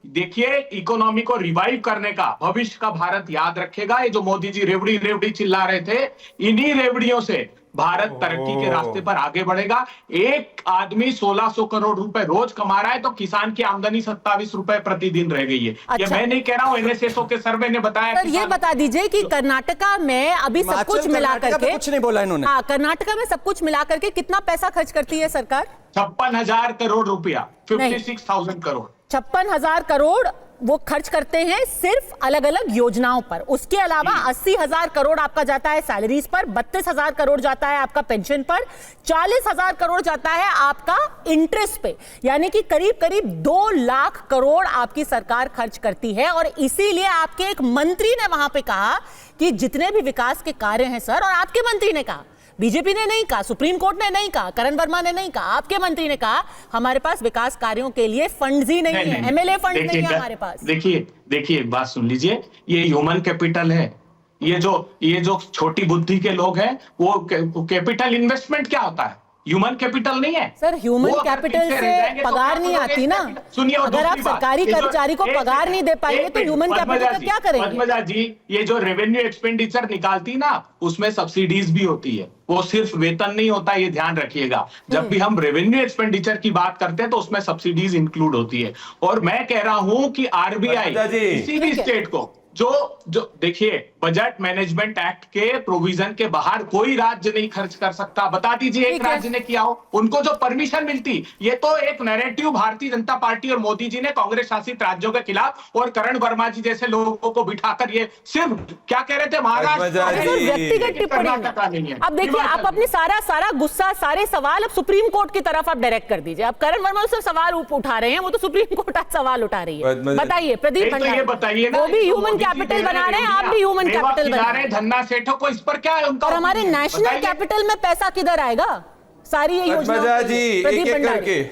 देखिए, इकोनॉमी को रिवाइव करने का, भविष्य का भारत याद रखेगा। ये जो मोदी जी रेवड़ी रेवड़ी चिल्ला रहे थे, इन्हीं रेवड़ियों से भारत तरक्की के रास्ते पर आगे बढ़ेगा। एक आदमी 1,600 करोड़ रुपए रोज कमा रहा है, तो किसान की आमदनी 27 रुपए प्रतिदिन रह गई है। अच्छा। ये मैं नहीं कह रहा हूं, एनएसएसओ के सर्वे ने बताया। सर, ये बता दीजिए कि कर्नाटका में अभी सब कुछ मिला करके, कुछ नहीं बोला इन्होंने। हाँ, कर्नाटका में सब कुछ मिला करके कितना पैसा खर्च करती है सरकार? 56,000 करोड़ रुपया, 56,000 करोड़। 56,000 करोड़ वो खर्च करते हैं सिर्फ अलग अलग योजनाओं पर। उसके अलावा 80,000 करोड़ आपका जाता है सैलरीज पर, 32,000 करोड़ जाता है आपका पेंशन पर, 40,000 करोड़ जाता है आपका इंटरेस्ट पे। यानी कि करीब करीब 2 लाख करोड़ आपकी सरकार खर्च करती है। और इसीलिए आपके एक मंत्री ने वहां पे कहा कि जितने भी विकास के कार्य हैं सर, और आपके मंत्री ने कहा, बीजेपी ने नहीं कहा, सुप्रीम कोर्ट ने नहीं कहा, करण वर्मा ने नहीं कहा, आपके मंत्री ने कहा हमारे पास विकास कार्यों के लिए फंड्स ही नहीं है, एमएलए फंड नहीं है हमारे पास। देखिए एक बात सुन लीजिए, ये ह्यूमन कैपिटल है। ये जो छोटी बुद्धि के लोग हैं, वो कैपिटल इन्वेस्टमेंट क्या होता है? ह्यूमन कैपिटल नहीं है सर। ह्यूमन कैपिटल से पगार नहीं आती ना। सुनिए, अगर आप सरकारी कर्मचारी को पगार नहीं दे पाएंगे तो ह्यूमन कैपिटल का क्या करेंगे? पद्मजा जी, ये जो रेवेन्यू एक्सपेंडिचर निकालती ना, उसमें सब्सिडीज भी होती है, वो सिर्फ वेतन नहीं होता, ये ध्यान रखिएगा। जब भी हम रेवेन्यू एक्सपेंडिचर की बात करते हैं तो उसमें सब्सिडीज इंक्लूड होती है। और मैं कह रहा हूं कि आरबीआई किसी भी स्टेट को जो देखिए, बजट मैनेजमेंट एक्ट के प्रोविजन के बाहर कोई राज्य नहीं खर्च कर सकता। बता दीजिए एक राज्य ने किया हो, उनको जो परमिशन मिलती। ये तो एक नैरेटिव भारतीय जनता पार्टी और मोदी जी ने कांग्रेस शासित राज्यों के खिलाफ और करण वर्मा जी जैसे लोगों को बिठाकर ये सिर्फ क्या कह रहे थे, महाराष्ट्र व्यक्तिगत टिप्पणी नहीं है। अब देखिए, आप अपने सारा गुस्सा, सारे सवाल अब सुप्रीम कोर्ट की तरफ आप डायरेक्ट कर दीजिए। अब करण वर्मा से सवाल उठा रहे हैं, वो तो सुप्रीम कोर्ट आज सवाल उठा रही है। बताइए प्रदीप भंडारी, वो भी ह्यूमन कैपिटल बना रहे हैं, आप भी ह्यूमन कैपिटल बना रहे हैं। धन्ना सेठों को इस पर क्या है उनका? और हमारे नेशनल कैपिटल में पैसा किधर आएगा? सारी ये योजना पद्मजा जी एक करके,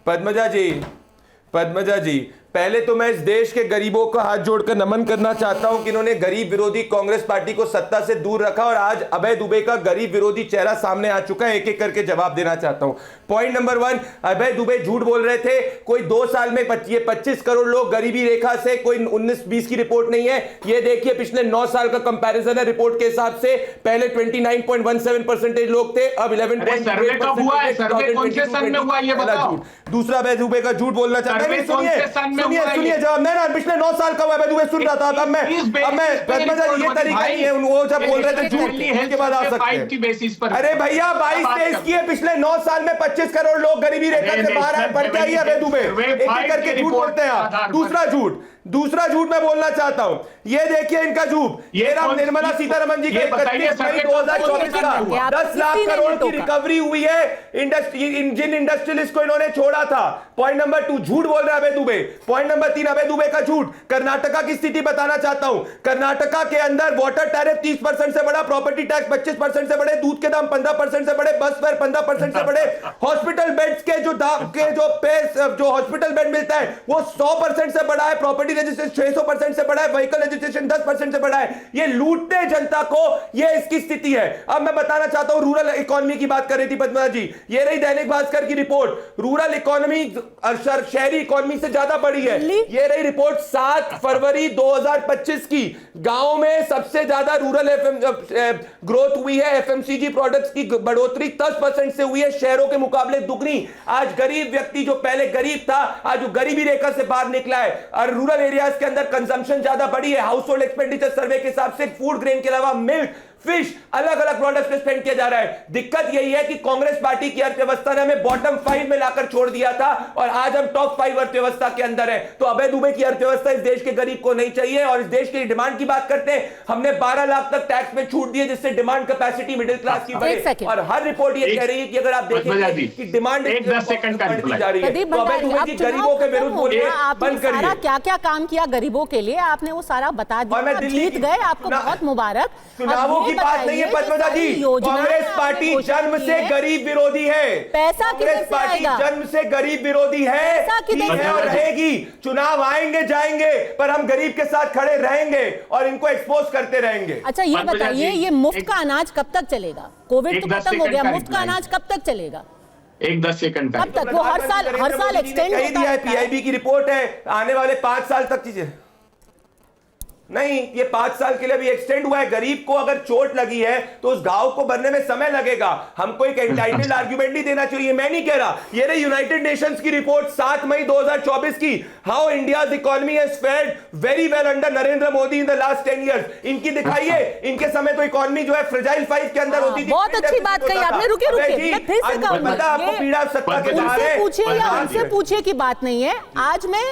पद्मजा जी पहले तो मैं इस देश के गरीबों का हाथ जोड़कर नमन करना चाहता हूं कि इन्होंने गरीब विरोधी कांग्रेस पार्टी को सत्ता से दूर रखा और आज अभय दुबे का गरीब विरोधी चेहरा सामने आ चुका है। एक एक करके जवाब देना चाहता हूं। पॉइंट नंबर 1, अभय दुबे झूठ बोल रहे थे। कोई 2 साल में 25 करोड़ लोग गरीबी रेखा से, कोई 19-20 की रिपोर्ट नहीं है। ये देखिए पिछले 9 साल का कंपैरिजन है रिपोर्ट के हिसाब से। पहले 29.17% लोग थे, अब 11.8%। दूसरा अभय दुबे का झूठ बोलना चाहता है। सुनिए जवाब ना, पिछले 9 साल का अभय दुबे सुन रहा था। अब मैं पद्मजा जी, ये तरीका नहीं है। वो जब बोल रहे थे झूठ, उसके बाद आ सकते हैं। अरे भैया 22-23 की है, पिछले 9 साल में 25 करोड़ लोग गरीबी रेखा से बाहर आए। बढ़ के आइए अभय दुबे, एक एक करके झूठ बोलते हैं आप। दूसरा झूठ मैं बोलना चाहता हूं। ये देखिए इनका झूठ, ये राम निर्मला सीतारमण जी के 31 मई 2024 का 10 लाख करोड़ की रिकवरी हुई है जिन इंडस्ट्रियलिस्ट को इन्होंने छोड़ा था। पॉइंट नंबर 2, झूठ बोल रहा है अभय दुबे। पॉइंट नंबर 3, अभय दुबे का झूठ। कर्नाटका की स्थिति बताना चाहता हूं। कर्नाटका के अंदर वाटर टैरिफ 30% से बढ़ा, प्रॉपर्टी टैक्स 25% से बढ़े, दूध के दाम 15% से बढ़े, बस फेयर 15% से बढ़े, हॉस्पिटल बेड्स के जो हॉस्पिटल बेड मिलता है वो 100% से बढ़ा है, प्रॉपर्टी रजिस्ट्रेशन 600% से बढ़ा है, व्हीकल रजिस्ट्रेशन 10% से बढ़ा है। ये लूटते जनता को, ये इसकी स्थिति है। अब मैं बताना चाहता हूं, रूरल इकोनॉमी की बात कर रही थी पद्मा जी। ये रही दैनिक भास्कर की रिपोर्ट, रूरल इकोनॉमी शहरी इकोनॉमी से ज्यादा बढ़ी है। ये रही रिपोर्ट 7 फरवरी 2025 की। गांव में सबसे ज्यादा रूरल ग्रोथ हुई है। एफएमसीजी प्रोडक्ट्स की बढ़ोतरी 10% से हुई है, शहरों के मुकाबले दुगनी। आज गरीब व्यक्ति जो पहले गरीब था, आज गरीबी रेखा से बाहर निकला है। और रूरल एरियाज के अंदर कंजम्पशन ज्यादा बढ़ी है। हाउस होल्ड एक्सपेंडिचर सर्वे के हिसाब से फूड ग्रेन के अलावा मिल्क, फिश, अलग अलग प्रोडक्ट्स पे स्पेंड किया जा रहा है। दिक्कत यही है कि कांग्रेस पार्टी की अर्थव्यवस्था ने हमें बॉटम 5 में लाकर छोड़ दिया था और आज हम टॉप 5 अर्थव्यवस्था के अंदर है। तो अभय दुबे की अर्थव्यवस्था इस देश के गरीब को नहीं चाहिए। और इस देश की डिमांड की बात करते हैं, हमने 12 लाख तक टैक्स में छूट दी है, जिससे डिमांड कैपेसिटी मिडिल क्लास की बढ़े। और हर रिपोर्ट ये कह रही है कि अगर आप देखेंगे कि डिमांड 10 सेकंड का जा रही है, तो अभय दुबे जी गरीबों के विरुद्ध बोलिए, बंद करिए। क्या-क्या काम किया गरीबों के लिए आपने वो सारा बता दिया, जीत गए, आपको बहुत मुबारक। चुनावों की बात नहीं है पद्मजा जी, कांग्रेस पार्टी जन्म से गरीब विरोधी है। पैसा कांग्रेस पार्टी जन्म से गरीब विरोधी है और रहेगी। चुनाव आएंगे जाएंगे, पर हम गरीब के साथ खड़े रहेंगे और इनको एक्सपोज करते रहेंगे। अच्छा ये बताइए, ये मुफ्त का अनाज कब तक चलेगा? कोविड तो खत्म हो गया, मुफ्त का अनाज कब तक चलेगा? 10 सेकंड कब तक? वो हर साल एक्सटेंड होता है। पीआईबी की रिपोर्ट है, आने वाले 5 साल तक चीजें नहीं, ये 5 साल के लिए भी एक्सटेंड हुआ है। गरीब को अगर चोट लगी है तो उस घाव को भरने में समय लगेगा। हमको एक एंटाइटल्ड आर्गुमेंट नहीं देना चाहिए, मैं नहीं कह रहा। ये रही यूनाइटेड नेशंस की रिपोर्ट 7 मई 2024 की, how India's economy has fared very well under Narendra Modi in the last 10 years. इनकी दिखाइए, इनके समय तो इकोनॉमी जो है फ्रेजाइल 5 के अंदर होती थी। बहुत अच्छी बात कही आपने। रुकिए मैं फिर से कहूंगा, आपको पीड़ा सत्ता के बाहर है, पूछिए या उनसे पूछिए की बात नहीं है। आज मैं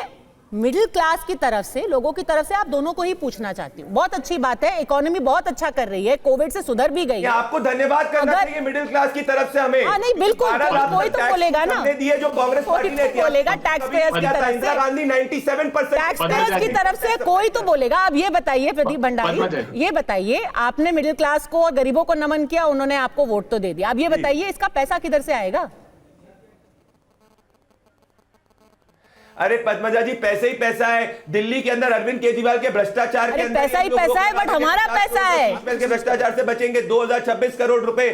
मिडिल क्लास की तरफ से, लोगों की तरफ से आप दोनों को ही पूछना चाहती हूँ। बहुत अच्छी बात है, इकोनॉमी बहुत अच्छा कर रही है, कोविड से सुधर भी गई है। आपको धन्यवाद करना चाहिए मिडिल क्लास की तरफ से हमें। हाँ नहीं बिल्कुल, कोई तो बोलेगा ना, दिए जो कांग्रेस पार्टी ने बोलेगा टैक्स पेयर्स की तरफ से। इंदिरा गांधी 97% टैक्स पेयर्स की तरफ से कोई तो बोलेगा। अब ये बताइए प्रदीप भंडारी, ये बताइए, आपने मिडिल क्लास को और गरीबों को नमन किया, उन्होंने आपको वोट तो दे दिया। अब ये बताइए इसका पैसा किधर से आएगा? अरे पद्मजा जी, पैसे ही पैसा है। दिल्ली के अंदर अरविंद केजरीवाल के भ्रष्टाचार के अंदर पैसा ही पैसा है, बट हमारा पैसा है। के भ्रष्टाचार से बचेंगे 2026 करोड़ रुपए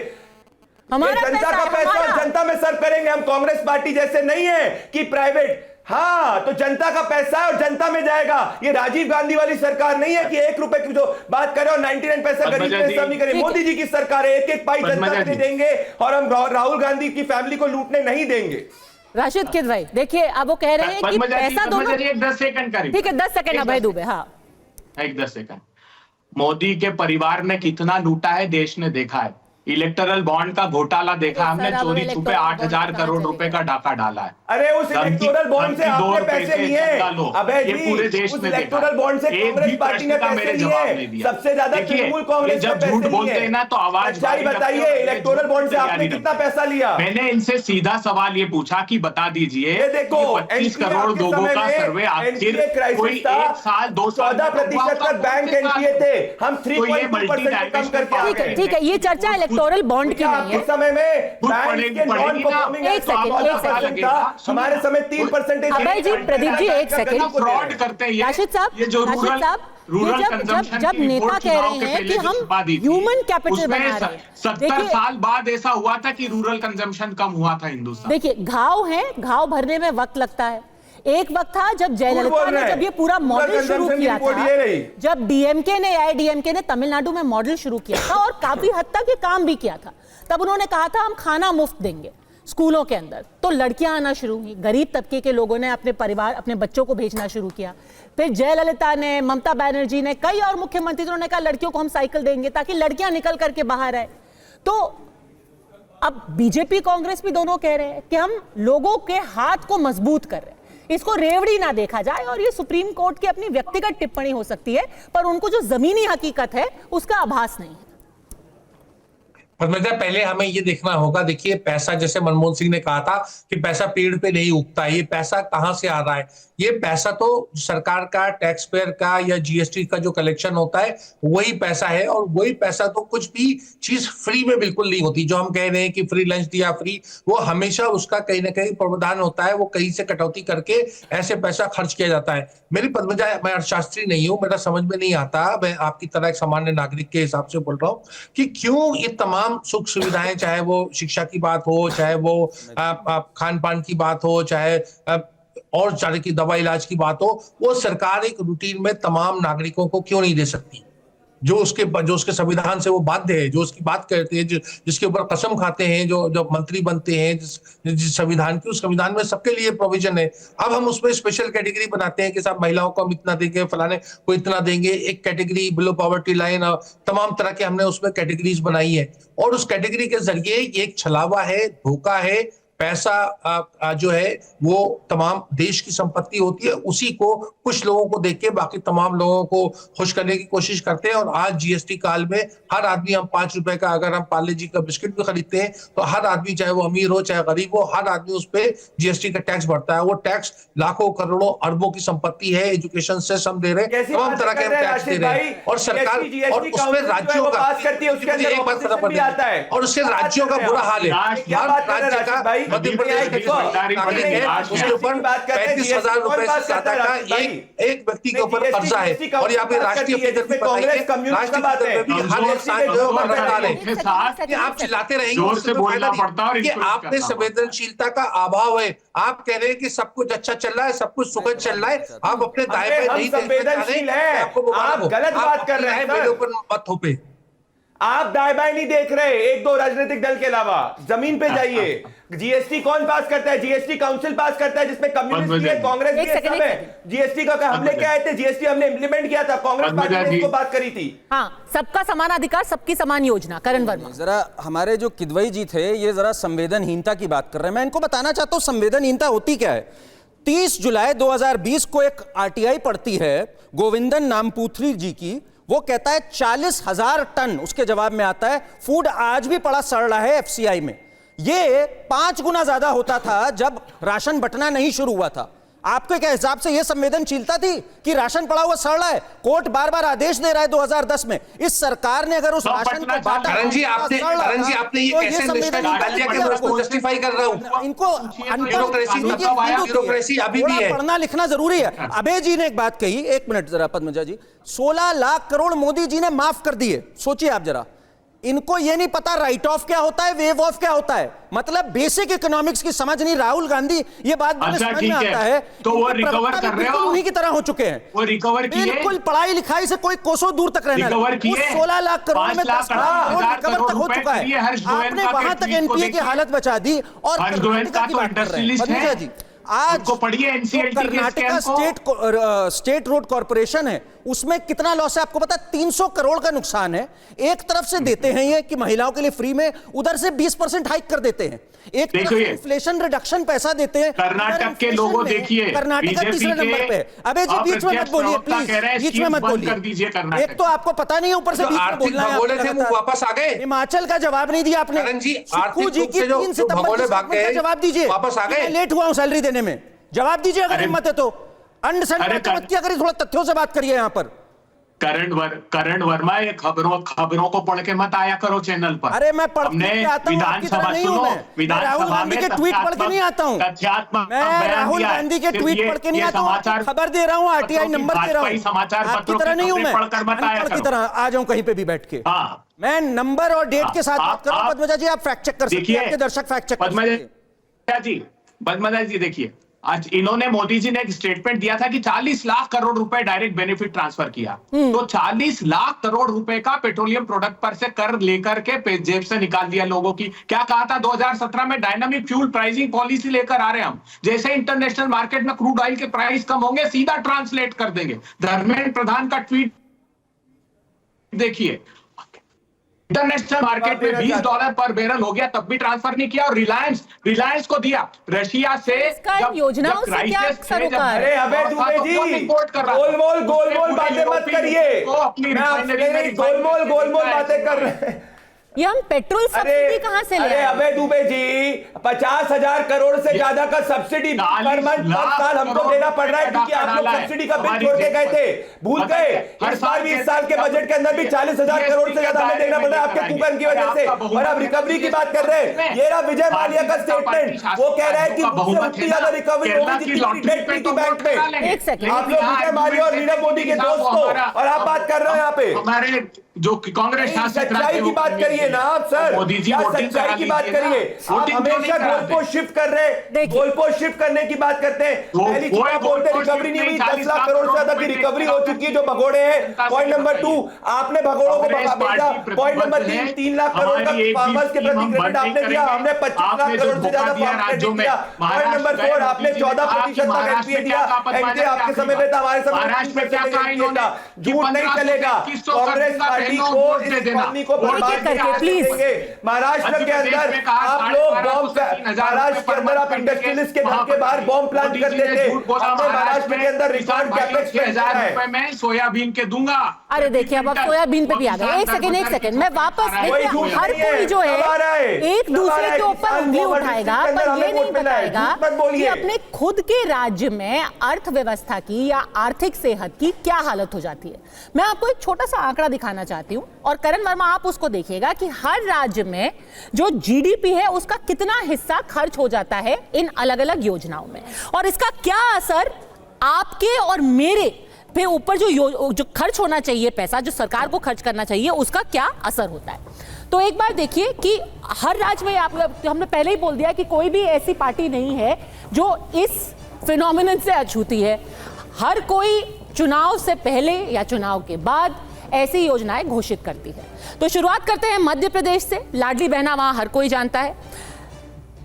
हमारा जनता का पैसा और जनता में सर्व करेंगे। हम कांग्रेस पार्टी जैसे नहीं है कि प्राइवेट, हाँ तो जनता का पैसा है और जनता में जाएगा। ये राजीव गांधी वाली सरकार नहीं है कि 1 रुपए की जो बात करें और 99 पैसा गरीब पे सब नहीं करें। मोदी जी की सरकार है, 1-1 पाई जनता को देंगे और हम राहुल गांधी की फैमिली को लूटने नहीं देंगे। राशिद किद भाई देखिए, अब वो कह रहे हैं कि पैसा दोनों। 10 सेकंड का, ठीक है 10 सेकंड अभय दुबे। हाँ एक 10 सेकंड। मोदी के परिवार ने कितना लूटा है देश ने देखा है। इलेक्टोरल बॉन्ड का घोटाला देखा हमने, चोरी छुपे 8,000 करोड़ रुपए का डाका डाला है। अरे उस इलेक्टोरल बॉन्ड से आपने पैसे लिए, अबे जी, पूरे देश उस में इलेक्टोरल बॉन्ड से कांग्रेस पार्टी ने पैसे लिए, सबसे ज्यादा तृणमूल कांग्रेस जब झूठ बोलते हैं ना तो आवाज बताइए, इलेक्टोरल बॉन्ड से आपने कितना पैसा लिया? मैंने इनसे सीधा सवाल ये पूछा कि बता दीजिए, देखो 25 करोड़ लोगों का सर्वे आखिर कोई 1 साल 2 साल 14% तक बैंक एनपीए थे, हम 3.2% कम करके आ गए। ठीक है, ये चर्चा इलेक्टोरल बॉन्ड की नहीं है। इस समय में बैंक के नॉन परफॉर्मिंग एक सेकंड था, हमारे समय 3%। अभय जी, प्रदीप जी, एक सेकंड। फ्रॉड करते हैं राशिद साहब, ये जो राशिद साहब, जब नेता कह रहे हैं कि हम ह्यूमन कैपिटल बना रहे हैं, 70 साल बाद ऐसा हुआ था कि रूरल कंजम्पशन कम हुआ था हिंदुस्तान। देखिए, घाव है, घाव भरने में वक्त लगता है। एक वक्त था जब जयललिता ने जब ये पूरा मॉडल शुरू किया था, जब डीएमके ने एआईडीएमके ने तमिलनाडु में मॉडल शुरू किया था और काफी हद तक ये काम भी किया था, तब उन्होंने कहा था हम खाना मुफ्त देंगे स्कूलों के अंदर, तो लड़कियां आना शुरू हुई, गरीब तबके के लोगों ने अपने परिवार, अपने बच्चों को भेजना शुरू किया। फिर जयललिता ने, ममता बनर्जी ने, कई और मुख्यमंत्री ने कहा लड़कियों को हम साइकिल देंगे ताकि लड़कियां निकल करके बाहर आए। तो अब बीजेपी कांग्रेस भी दोनों कह रहे हैं कि हम लोगों के हाथ को मजबूत कर रहे हैं, इसको रेवड़ी ना देखा जाए। और ये सुप्रीम कोर्ट की अपनी व्यक्तिगत टिप्पणी हो सकती है, पर उनको जो जमीनी हकीकत है उसका आभास नहीं है। पद्मजा, पहले हमें ये देखना होगा, देखिए पैसा, जैसे मनमोहन सिंह ने कहा था कि पैसा पेड़ पे नहीं उगता, ये पैसा कहां से आ रहा है? ये पैसा तो सरकार का, टैक्स पेयर का या जीएसटी का जो कलेक्शन होता है वही पैसा है। और वही पैसा तो कुछ भी चीज फ्री में बिल्कुल नहीं होती। जो हम कह रहे हैं कि फ्री लंच दिया, फ्री, वो हमेशा उसका कहीं ना कहीं प्रावधान होता है, वो कहीं से कटौती करके ऐसे पैसा खर्च किया जाता है। मेरी पद्मजा, मैं अर्थशास्त्री नहीं हूं, मेरा समझ में नहीं आता, मैं आपकी तरह एक सामान्य नागरिक के हिसाब से बोल रहा हूं कि क्यों ये तमाम सुख सुविधाएं, चाहे वो शिक्षा की बात हो, चाहे वो खान पान की बात हो, चाहे और चाहे की दवा इलाज की बात हो, वो सरकार एक रूटीन में तमाम नागरिकों को क्यों नहीं दे सकती? जो उसके संविधान से वो बाध्य है, जो उसकी बात करते हैं, जिसके ऊपर कसम खाते हैं, जो मंत्री बनते हैं, जिस संविधान की, उस संविधान में सबके लिए प्रोविजन है। अब हम उसमें स्पेशल कैटेगरी बनाते हैं कि साहब महिलाओं को हम इतना देंगे, फलाने को इतना देंगे, एक कैटेगरी बिलो पॉवर्टी लाइन, तमाम तरह के हमने उसमें कैटेगरीज बनाई है। और उस कैटेगरी के जरिए एक छलावा है, धोखा है, पैसा जो है वो तमाम देश की संपत्ति होती है, उसी को कुछ लोगों को देख के बाकी तमाम लोगों को खुश करने की कोशिश करते हैं। और आज जीएसटी काल में हर आदमी, हम 5 रुपए का अगर हम पार्ले जी का बिस्किट भी खरीदते हैं तो हर आदमी, चाहे वो अमीर हो चाहे गरीब हो, हर आदमी उस पर जीएसटी का टैक्स भरता है। वो टैक्स लाखों करोड़ों अरबों की संपत्ति है, एजुकेशन से हम दे रहे हैं, तमाम तरह के हम टैक्स दे रहे हैं। और सरकार, और उसमें राज्यों का, एक बात खत्म कर देते हैं, और उसके राज्यों का बुरा हाल है। हर राज्य का, मध्य प्रदेश उसके ऊपर 35,000 रुपए से ज्यादा का एक व्यक्ति के ऊपर कर्जा है। और यहाँ पे राष्ट्रीय फिगर भी बताइए, राष्ट्रीय फिगर में भी हर एक साल जो लगातार है कि आप चिल्लाते रहेंगे कि आपने संवेदनशीलता का अभाव है। आप कह रहे हैं कि सब कुछ अच्छा चल रहा है, सब कुछ सुखद चल रहा है, आप अपने दाएं पे नहीं संवेदनशील है, आप गलत बात कर रहे हैं, मेरे ऊपर मत थोपे। आप दाएं बाएं नहीं देख रहे, एक दो राजनीतिक दल के अलावा जमीन पे जाइए। जीएसटी कौन पास करता है? जीएसटी काउंसिल पास करता है, जिसमें कम्युनिस्ट भी है, कांग्रेस भी है, सब है। जीएसटी का हम लेके आए थे, जीएसटी हमने इंप्लीमेंट किया था, कांग्रेस पार्टी ने इसको बात करी थी। हाँ, सबका समान अधिकार, सबकी समान योजना। करण वर्मा, जरा हमारे जो किदवई जी थे, ये जरा संवेदनहीनता की बात कर रहे हैं। मैं इनको बताना चाहता हूं संवेदनहीनता होती क्या है। 30 जुलाई 2020 को एक आरटीआई पड़ती है गोविंदन नामपूथरी जी की, वो कहता है 40,000 टन, उसके जवाब में आता है फूड आज भी पड़ा सड़ रहा है एफसीआई में। ये 5 गुना ज्यादा होता था जब राशन बंटना नहीं शुरू हुआ था। आपके क्या हिसाब से यह संवेदनशीलता थी कि राशन पड़ा हुआ सड़ रहा है? कोर्ट बार बार आदेश दे रहा है 2010 में। इस सरकार ने अगर उस राशन को बांटा, करण जी आपने ये कैसे निकाल लिया कि मैं उसको जस्टिफाई कर रहा हूं? इनको ब्यूरोक्रेसी अभी भी है, पढ़ना लिखना जरूरी है। अभय जी ने एक बात कही, 1 मिनट जरा पद्मजा जी, 16 लाख करोड़ मोदी जी ने माफ कर दिए। सोचिए आप जरा, इनको ये नहीं पता राइट ऑफ क्या होता है, वेव ऑफ क्या होता है, मतलब बेसिक इकोनॉमिक्स की समझ नहीं। राहुल गांधी ये बात समझ में आता है, तो वो रिकवर कर रहे हो, उन्हीं की तरह हो चुके हैं। वो रिकवर किए, बिल्कुल पढ़ाई लिखाई से कोई कोसों दूर तक रहना। 16 लाख करोड़ में 10 लाख करोड़ रिकवर तक हो चुका है। आपने वहां तक एनपीए की हालत बचा दी और कर्नाटका की बात कर रहे हैं। आज उनको पढ़िए NCLT के कर्नाटका स्कैम को। स्टेट रोड कॉर्पोरेशन है, उसमें कितना लॉस है आपको पता है? 300 करोड़ का नुकसान है। एक तरफ से देते हैं ये कि महिलाओं के लिए फ्री में, उधर से 20% हाइक कर देते हैं। एक तरफ से इन्फ्लेशन रिडक्शन पैसा देते हैं। कर्नाटक के लोगों देखिए, कर्नाटका तीसरे नंबर पे। अबे जी बीच में मत बोलिए प्लीज, बीच में मत बोलिए। एक तो आपको पता नहीं है, ऊपर से बीच में बोलना है। वापस आ गए। हिमाचल का जवाब नहीं दिया आपने। सुक्खू जी की 3 सितंबर का जवाब दीजिए। वापस आ गए। लेट हुआ हूं सैलरी देने में, जवाब दीजिए अगर हिम्मत है तो। अंडरस्टैंड मत किया करिए, थोड़ा तथ्यों से बात करिए यहाँ पर। करण वर्मा, ये खबरों को पढ़ के मत आया करो चैनल पर। अरे मैं पढ़ के आता हूं, विधानसभा सुनो, राहुल गांधी के ट्वीट पढ़ के नहीं आता हूं। मैं राहुल गांधी के ट्वीट पढ़ के नहीं आता हूं, खबर दे रहा हूं, RTI नंबर दे रहा हूं। समाचार आपकी तरह नहीं हूं मैं, अनपढ़ की तरह आ जाऊं कहीं पे भी बैठ के। मैं नंबर और डेट के साथ बात कर रहा हूं। पद्मजा जी आप फैक्ट चेक कर सकते हैं, आपके दर्शक फैक्ट चेक कर सकते हैं। पद्मजा जी देखिए, आज इन्होंने, मोदी जी ने एक स्टेटमेंट दिया था कि 40 लाख करोड़ रुपए डायरेक्ट बेनिफिट ट्रांसफर किया। तो 40 लाख करोड़ रुपए का पेट्रोलियम प्रोडक्ट पर से कर लेकर के जेब से निकाल दिया लोगों की। क्या कहा था 2017 में? डायनामिक फ्यूल प्राइसिंग पॉलिसी लेकर आ रहे हैं हम। जैसे इंटरनेशनल मार्केट में क्रूड ऑयल के प्राइस कम होंगे, सीधा ट्रांसलेट कर देंगे। धर्मेंद्र प्रधान का ट्वीट देखिए, इंटरनेशनल मार्केट में $20 पर बैरल हो गया, तब भी ट्रांसफर नहीं किया। और रिलायंस को दिया रशिया से। योजनाओं से क्या सरोकार? अरे अबे दुबे जी, गोलमोल बातें मत करिए। गोलमोल बातें कर रहे हैं। ये हम पेट्रोल सब्सिडी कहां से ले? अरे अबे दुबे जी, 50,000 करोड़ से ज्यादा का सब्सिडी पर मंथ हर साल हमको देना पड़ रहा है, क्योंकि आप लोग सब्सिडी का बिल छोड़ के गए थे, भूल गए। इस बार भी इस साल के बजट के अंदर भी 40,000 करोड़ से ज्यादा हमें देना पड़ रहा है आपके कूपन की वजह से। और अब रिकवरी की बात कर रहे हैं। ये रहा विजय माल्या का स्टेटमेंट, वो कह रहा है कि उतनी ज्यादा रिकवरी होगी जितनी बैंक में। एक सेकंड, आप लोग विजय माल्या और नीरव मोदी के दोस्त हो, और आप बात कर रहे हो यहाँ पे हमारे जो कांग्रेस शासित सच्चाई की बात करिए ना आप सर। मोदी जी सच्चाई की बात करिए। आप हमेशा गोलपोस्ट शिफ्ट कर रहे हैं, गोलपोस्ट शिफ्ट करने की बात करते हैं। पहली चीज आप बोलते रिकवरी नहीं हुई, 10 लाख करोड़ से ज्यादा की रिकवरी हो चुकी है जो भगोड़े हैं। पॉइंट नंबर 2, आपने भगोड़ों को भेजा। पॉइंट नंबर 3, 3 लाख करोड़ का फार्मर्स के प्रति क्रेडिट आपने दिया, हमने 25 लाख करोड़ से ज्यादा क्रेडिट दिया। पॉइंट नंबर 4, आपने 14% का एनपीए दिया। एनपीए आपके समय में था, हमारे समय में झूठ नहीं चलेगा। कांग्रेस पार्टी को इस इकोनॉमी को बर्बाद करेंगे। महाराष्ट्र के अंदर आप लोग बॉम्ब, महाराष्ट्र के अंदर आप इंडस्ट्रियलिस्ट के घर के बाहर बॉम्ब प्लांट करते थे। हमने महाराष्ट्र के अंदर रिकॉर्ड कैपेक्स 6,000 रुपए में सोयाबीन के दूंगा। अरे देखिए अब आप सोयाबीन पे भी आ गए। एक सेकंड, मैं वापस, देखिए हर कोई जो है एक दूसरे के ऊपर उंगली उठाएगा, पर ये नहीं बताएगा कि अपने खुद के राज्य में अर्थव्यवस्था की या आर्थिक सेहत की क्या हालत हो जाती है। मैं आपको एक छोटा सा आंकड़ा दिखाना चाहती हूं, और करण वर्मा आप उसको देखिएगा कि हर राज्य में जो जीडीपी है उसका कितना हिस्सा खर्च हो जाता है इन अलग अलग योजनाओं में, और इसका क्या असर आपके और मेरे पे ऊपर जो खर्च होना चाहिए, पैसा जो सरकार को खर्च करना चाहिए, उसका क्या असर होता है। तो एक बार देखिए कि हर राज्य में हमने पहले ही बोल दिया कि कोई भी ऐसी पार्टी नहीं है जो इस फिनोमिनन से अछूती है। हर कोई चुनाव से पहले या चुनाव के बाद ऐसी योजनाएं घोषित करती है। तो शुरुआत करते हैं मध्य प्रदेश से। लाडली बहना वहां हर कोई जानता है।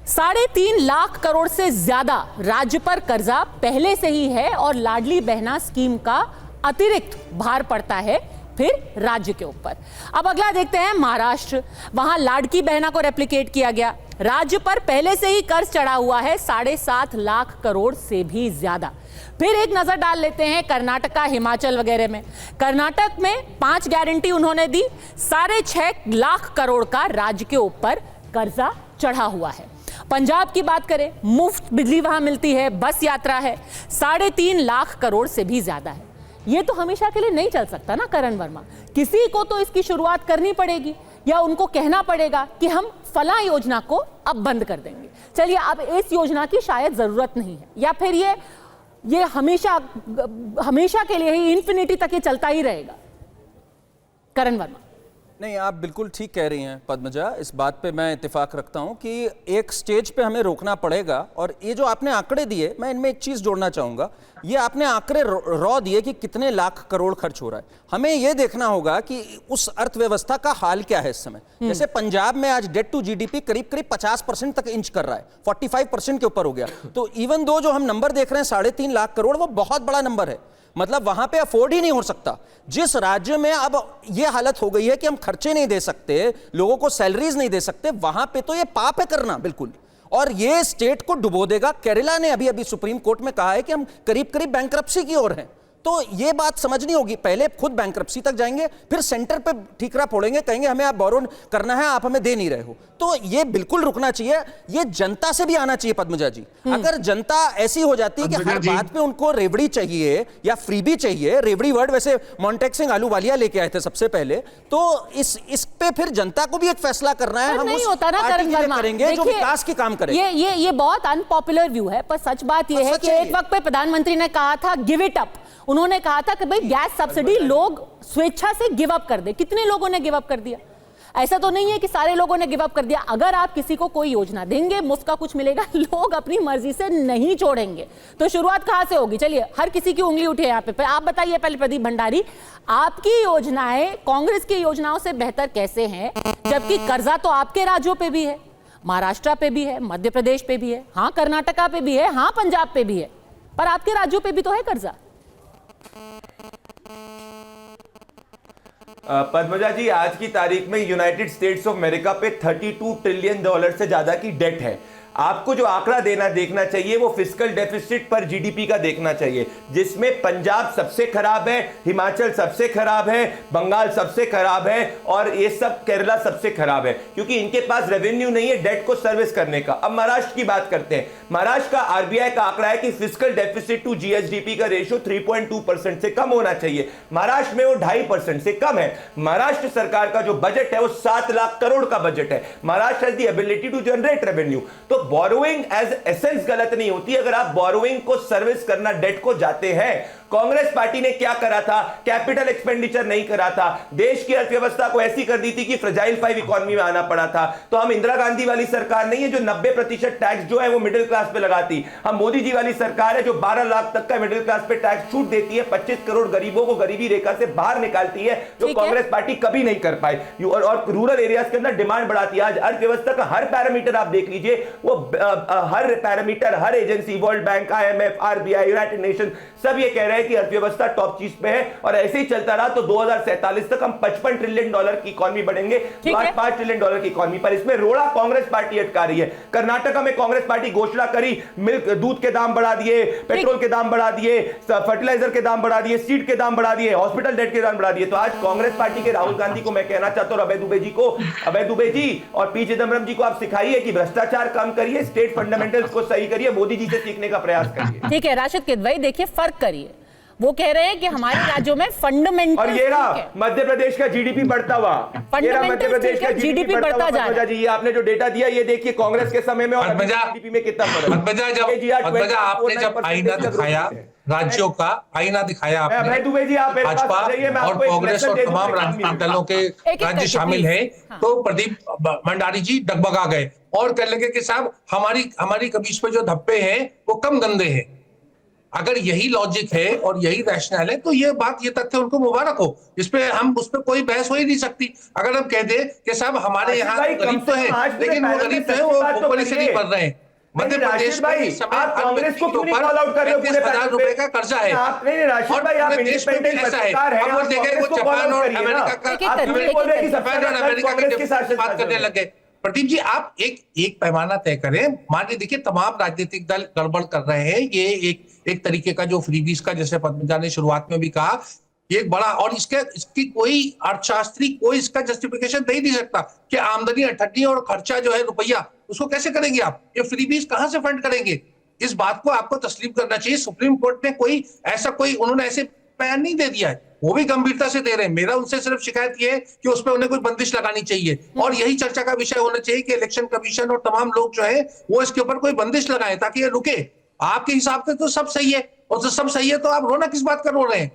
3.5 लाख करोड़ से ज्यादा राज्य पर कर्जा पहले से ही है, और लाडली बहना स्कीम का अतिरिक्त भार पड़ता है फिर राज्य के ऊपर। अब अगला देखते हैं महाराष्ट्र। वहां लाडकी बहना को रेप्लिकेट किया गया। राज्य पर पहले से ही कर्ज चढ़ा हुआ है 7.5 लाख करोड़ से भी ज्यादा। फिर एक नजर डाल लेते हैं कर्नाटका, हिमाचल वगैरह में। कर्नाटक में 5 गारंटी उन्होंने दी, 6.5 लाख करोड़ का राज्य के ऊपर कर्जा चढ़ा हुआ है। पंजाब की बात करें, मुफ्त बिजली वहां मिलती है, बस यात्रा है, 3.5 लाख करोड़ से भी ज्यादा है। ये तो हमेशा के लिए नहीं चल सकता ना करण वर्मा, किसी को तो इसकी शुरुआत करनी पड़ेगी, या उनको कहना पड़ेगा कि हम फला योजना को अब बंद कर देंगे। चलिए अब इस योजना की शायद जरूरत नहीं है, या फिर ये हमेशा के लिए ही इन्फिनिटी तक ये चलता ही रहेगा। करण वर्मा, नहीं, आप बिल्कुल ठीक कह रही हैं पद्मजा, इस बात पे मैं इत्तेफाक रखता हूं कि एक स्टेज पे हमें रोकना पड़ेगा। और ये जो आपने आंकड़े दिए, मैं इनमें एक चीज़ जोड़ना चाहूँगा। ये आपने आंकड़े रॉ दिए कि कितने लाख करोड़ खर्च हो रहा है। हमें ये देखना होगा कि उस अर्थव्यवस्था का हाल क्या है इस समय। जैसे पंजाब में आज डेट टू जीडीपी करीब करीब 50% तक इंच कर रहा है, 45% के ऊपर हो गया। तो इवन दो जो हम नंबर देख रहे हैं 3.5 लाख करोड़, वो बहुत बड़ा नंबर है। मतलब वहां पे अफोर्ड ही नहीं हो सकता। जिस राज्य में अब ये हालत हो गई है कि हम खर्चे नहीं दे सकते, लोगों को सैलरीज नहीं दे सकते, वहां पे तो ये पाप है करना बिल्कुल, और ये स्टेट को डुबो देगा। केरला ने अभी अभी सुप्रीम कोर्ट में कहा है कि हम करीब करीब बैंकरप्सी की ओर हैं। तो ये बात समझनी होगी, पहले खुद बैंकरप्सी तक जाएंगे, फिर सेंटर पे ठीकरा फोड़ेंगे, कहेंगे हमें आप बोरो करना है, आप हमें दे नहीं रहे हो। तो ये बिल्कुल रुकना चाहिए। ये जनता से भी आना चाहिए पद्मजा जी। अगर जनता ऐसी हो जाती है कि हर बात पे उनको रेवड़ी चाहिए या फ्रीबी चाहिए, रेवड़ी वर्ड वैसे मॉन्टेक सिंह आलूवालिया लेके आए थे सबसे पहले, तो इस पे फिर जनता को भी एक फैसला करना है। हम नहीं उस होता ना पार्टी करण के लिए वर्मा, करेंगे जो विकास की काम करे। ये बहुत अनपॉपुलर व्यू है, पर सच बात ये है कि एक वक्त पे प्रधानमंत्री ने कहा था गिव इट अप। उन्होंने कहा था कि भाई गैस सब्सिडी लोग स्वेच्छा से गिव अप कर दे। कितने लोगों ने गिव अप कर दिया? ऐसा तो नहीं है कि सारे लोगों ने गिव अप कर दिया। अगर आप किसी को कोई योजना देंगे, मुफ्त का कुछ मिलेगा, लोग अपनी मर्जी से नहीं छोड़ेंगे। तो शुरुआत कहां से होगी? चलिए, हर किसी की उंगली उठे यहाँ पे। आप बताइए पहले, प्रदीप भंडारी, आपकी योजनाएं कांग्रेस की योजनाओं से बेहतर कैसे हैं, जबकि कर्जा तो आपके राज्यों पे भी है, महाराष्ट्र पे भी है, मध्य प्रदेश पे भी है, हाँ कर्नाटका पे भी है, हाँ पंजाब पे भी है, पर आपके राज्यों पे भी तो है कर्जा। पद्मजा जी, आज की तारीख में यूनाइटेड स्टेट्स ऑफ अमेरिका पे $32 ट्रिलियन से ज्यादा की डेट है। आपको जो आंकड़ा देखना चाहिए वो फिस्कल डेफिसिट पर जीडीपी का देखना चाहिए, जिसमें पंजाब सबसे खराब है, हिमाचल सबसे खराब है, बंगाल सबसे खराब है, और ये सब केरला सबसे खराब है, क्योंकि इनके पास रेवेन्यू नहीं है डेट को सर्विस करने का। अब महाराष्ट्र की बात करते हैं। महाराष्ट्र का आरबीआई का आंकड़ा है कि फिस्कल डेफिसिट टू जीएसडीपी का रेशियो 3.2% से कम होना चाहिए। महाराष्ट्र में वो 2.5% से कम है। महाराष्ट्र सरकार का जो बजट है वो 7 लाख करोड़ का बजट है। Maharashtra has the ability to generate revenue. तो बोरोइंग एज एसेंस गलत नहीं होती अगर आप बोरोइंग को सर्विस करना, डेट को जाते हैं। कांग्रेस पार्टी ने क्या करा था? कैपिटल एक्सपेंडिचर नहीं करा था, देश की अर्थव्यवस्था को ऐसी कर दी थी कि फ्रजाइल 5 इकोनॉमी में आना पड़ा था। तो हम इंदिरा गांधी वाली सरकार नहीं है जो 90% टैक्स जो है वो मिडिल क्लास पे लगाती। हम मोदी जी वाली सरकार है जो 12 लाख तक का मिडिल क्लास पे टैक्स छूट देती है, 25 करोड़ गरीबों को गरीबी रेखा से बाहर निकालती है, जो कांग्रेस पार्टी कभी नहीं कर पाई। और रूरल एरियाज के अंदर डिमांड बढ़ाती है। आज अर्थव्यवस्था का हर पैरामीटर आप देख लीजिए, वो हर पैरामीटर, हर agency, world bank, IMF, RBI, United Nation, सब ये कह रहे हैं कि अर्थव्यवस्था टॉप चीज पे है। और ऐसे ही चलता रहा तो 2047 तक हम $55 ट्रिलियन की इकोनॉमी बढ़ेंगे, 5 ट्रिलियन की इकोनॉमी पर। इसमें रोड़ा कांग्रेस पार्टी अटका रही है। कर्नाटका में कांग्रेस पार्टी घोषणा करी, मिल्क, दूध के दाम बढ़ा दिए, पेट्रोल के दाम बढ़ा दिए, फर्टिलाइजर के दाम बढ़ा दिए, सीड के दाम बढ़ा दिए, हॉस्पिटल डेट के दाम बढ़ा दिए। तो आज कांग्रेस पार्टी के राहुल गांधी को मैं कहना चाहता हूं, अभय दुबे जी को, अभय दुबे जी और पी चिदम्बरम जी को आप सिखाइए कि भ्रष्टाचार कम करिए, स्टेट फंडामेंटल्स को सही करिए, मोदी जी से सीखने का प्रयास करिए। ठीक है राशिद किदवई, देखिए फर्क करिए। वो कह रहे हैं कि हमारे राज्यों में फंडामेंटल, और ये रहा मध्य प्रदेश का जीडीपी बढ़ता हुआ, ये रहा मध्य प्रदेश का जीडीपी बढ़ता जा रहा है। ये आपने जो डेटा दिया, ये देखिए कांग्रेस के समय में और जीडीपी में कितना फर्क है। आपने जब आईना दिखाया राज्यों का, आईना दिखाया आपने, भाजपा और कांग्रेस और तमाम राजनीतिक दलों के राज्य शामिल हैं, तो प्रदीप भंडारी जी डगमगा गए और कहने लगे कि साहब हमारी कमीज पे जो धब्बे हैं वो कम गंदे हैं। अगर यही लॉजिक है और यही रैशनल है तो ये तथ्य उनको मुबारक हो, इस पे कोई बहस हो ही नहीं सकती। अगर हम कह दें कि साहब हमारे यहाँ गरीब तो है, लेकिन वो गरीब तो है, वो ऊपर से नहीं पढ़ रहे हैं। मध्य प्रदेश में इस समय कांग्रेस को क्यों नहीं कॉल आउट कर रहे हो? 30,000 रुपए का कर्जा है और पूरे देश में भी ऐसा है। अब वो देखें, वो जापान और अमेरिका की बात करने लगे। प्रदीप जी, आप एक पैमाना तय करें। मान लीजिए, देखिए तमाम राजनीतिक दल गड़बड़ कर रहे हैं। ये एक तरीके का जो फ्रीबीज का, जैसे पद्मजा ने शुरुआत में भी कहा, एक बड़ा, और इसकी कोई अर्थशास्त्री कोई इसका जस्टिफिकेशन दे नहीं सकता कि आमदनी 38 और खर्चा जो है रुपया, उसको कैसे करेंगे आप? ये फ्रीबीज कहां से फंड करेंगे? इस बात को आपको तस्लीम करना चाहिए। सुप्रीम कोर्ट ने उन्होंने ऐसे बयान नहीं दे दिया है, वो भी गंभीरता से दे रहे हैं। मेरा उनसे सिर्फ शिकायत ये है कि उसमें उन्हें कोई बंदिश लगानी चाहिए, और यही चर्चा का विषय होना चाहिए कि इलेक्शन कमीशन और तमाम लोग जो है वो इसके ऊपर कोई बंदिश लगाए ताकि ये रुके। आपके हिसाब से तो सब सही है, और तो सब सही है तो आप रोना किस बात का रो रहे हैं?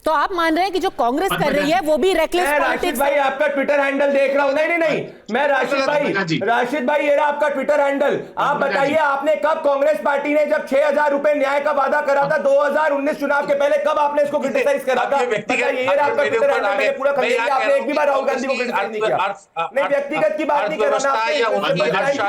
तो आप मान रहे हैं कि जो कांग्रेस कर रही है वो भी रेकलेस मैं राशिद पॉलिटिक्स भाई आपका ट्विटर हैंडल देख रहा हूं। नहीं, मैं राशिद भाई ये रहा आपका ट्विटर हैंडल। आप बताइए, आपने कब कांग्रेस पार्टी ने जब 6,000 रुपए न्याय का वादा करा था 2019 चुनाव के पहले, कब आपने इसको क्रिटिसाइज करा था? ये रहा आपका ट्विटर हैंडल, मैंने पूरा खंडेर किया। आपने एक भी बार राहुल गांधी को क्रिटिसाइज नहीं किया। नहीं, व्यक्तिगत की बात नहीं कर रहा,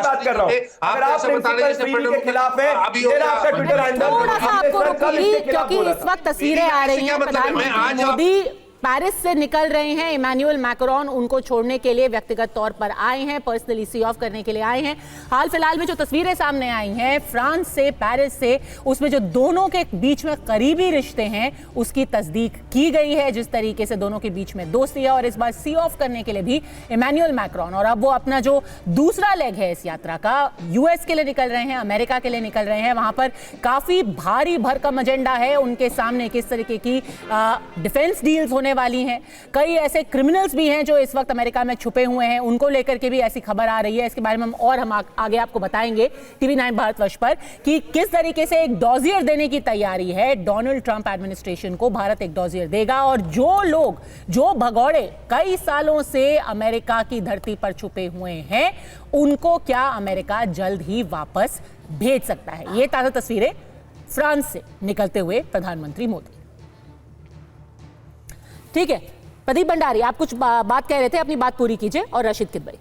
बात कर रहा हूं। अगर आप प्रिंसिपल फ्रीबी के खिलाफ है, ये रहा आपका ट्विटर हैंडल। थोड़ा सा आपको रोकिए, क्योंकि इस वक्त तस्वीरें आ रही हैं प्रधानमंत्री मोदी पेरिस से निकल रहे हैं। इमैनुअल मैक्रोन उनको छोड़ने के लिए व्यक्तिगत तौर पर आए हैं, पर्सनली सी ऑफ करने के लिए आए हैं। हाल फिलहाल में जो तस्वीरें सामने आई हैं फ्रांस से, पेरिस से, उसमें जो दोनों के बीच में करीबी रिश्ते हैं उसकी तस्दीक की गई है, जिस तरीके से दोनों के बीच में दोस्ती है। और इस बार सी ऑफ करने के लिए भी इमैनुअल मैक्रोन, और अब वो अपना जो दूसरा लेग है इस यात्रा का, यूएस के लिए निकल रहे हैं, अमेरिका के लिए निकल रहे हैं। वहां पर काफी भारी भरकम एजेंडा है उनके सामने, किस तरीके की डिफेंस डील्स होने वाली हैं। कई ऐसे क्रिमिनल्स भी हैं जो इस वक्त अमेरिका में छुपे हुए हैं, उनको लेकर के भी ऐसी खबर आ रही है। इसके बारे में हम आगे आपको बताएंगे टीवी 9 भारतवर्ष पर कि किस तरीके से एक डॉजियर देने की तैयारी है डोनाल्ड ट्रंप एडमिनिस्ट्रेशन को। भारत एक डॉजियर देगा, और जो लोग, जो भगौड़े कई सालों से अमेरिका की धरती पर छुपे हुए हैं, उनको क्या अमेरिका जल्द ही वापस भेज सकता है। ये ताजा तस्वीरें फ्रांस से निकलते हुए प्रधानमंत्री मोदी। ठीक है, प्रदीप भंडारी, आप कुछ बात कह रहे थे, अपनी बात पूरी कीजिए। और रशीद किदवई।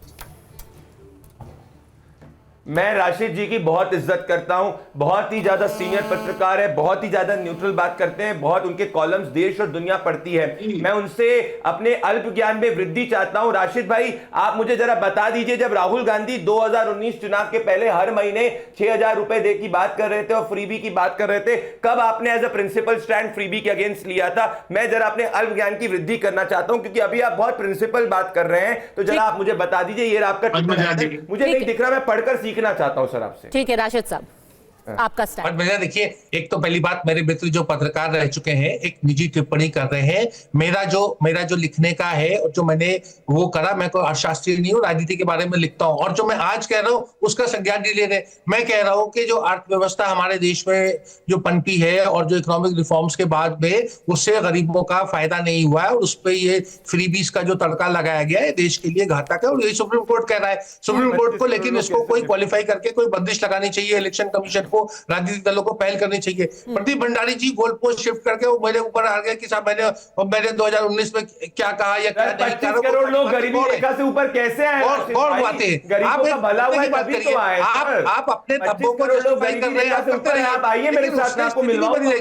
मैं राशिद जी की बहुत इज्जत करता हूं, बहुत ही ज्यादा सीनियर पत्रकार है, बहुत ही ज्यादा न्यूट्रल बात करते हैं, बहुत उनके कॉलम्स देश और दुनिया पढ़ती है। मैं उनसे अपने अल्प ज्ञान में वृद्धि चाहता हूं। राशिद भाई, आप मुझे जरा बता दीजिए, जब राहुल गांधी 2019 चुनाव के पहले हर महीने 6,000 रुपए दे की बात कर रहे थे और फ्रीबी की बात कर रहे थे, कब आपने as a principle stand freebie के अगेंस्ट लिया था? मैं जरा अपने अल्प ज्ञान की वृद्धि करना चाहता हूं, क्योंकि अभी आप बहुत प्रिंसिपल बात कर रहे हैं, तो जरा आप मुझे बता दीजिए। ये आपका मुझे नहीं दिख रहा, मैं पढ़कर सीखना चाहता हूं सर आपसे। ठीक है राशिद साहब, आपका स्टैंड। और भैया देखिए, एक तो पहली बात, मेरे मित्र जो पत्रकार रह चुके हैं एक निजी टिप्पणी कर रहे हैं। मेरा जो लिखने का है और जो मैंने वो करा, मैं कोई अर्थशास्त्री नहीं हूँ, राजनीति के बारे में लिखता हूँ, और जो मैं आज कह रहा हूँ उसका संज्ञान नहीं ले रहे। मैं कह रहा हूँ कि जो अर्थव्यवस्था हमारे देश में जो पनपी है और जो इकोनॉमिक रिफॉर्म्स के बाद में उससे गरीबों का फायदा नहीं हुआ है, और उस पर ये फ्रीबीज का जो तड़का लगाया गया है देश के लिए घातक है, और यही सुप्रीम कोर्ट कह रहा है। सुप्रीम कोर्ट को लेकिन इसको कोई क्वालिफाई करके कोई बंदिश लगानी चाहिए, इलेक्शन कमीशन को, राजनीतिक दलों को पहल करनी चाहिए। प्रदीप भंडारी जी गोल पोस्ट शिफ्ट करके वो मेरे ऊपर आ गया कि साहब मैंने 2019 में क्या कहा या क्या नहीं कहा। 25 करोड़ लोग गरीबी रेखा से ऊपर कैसे आए? और बातें आप भला हुआ बात करिए, आप अपने तब्बों को जस्टिफाई कर रहे हैं, आप करते रहे, आप आइए मेरे साथ, आपको मिलवाऊंगा।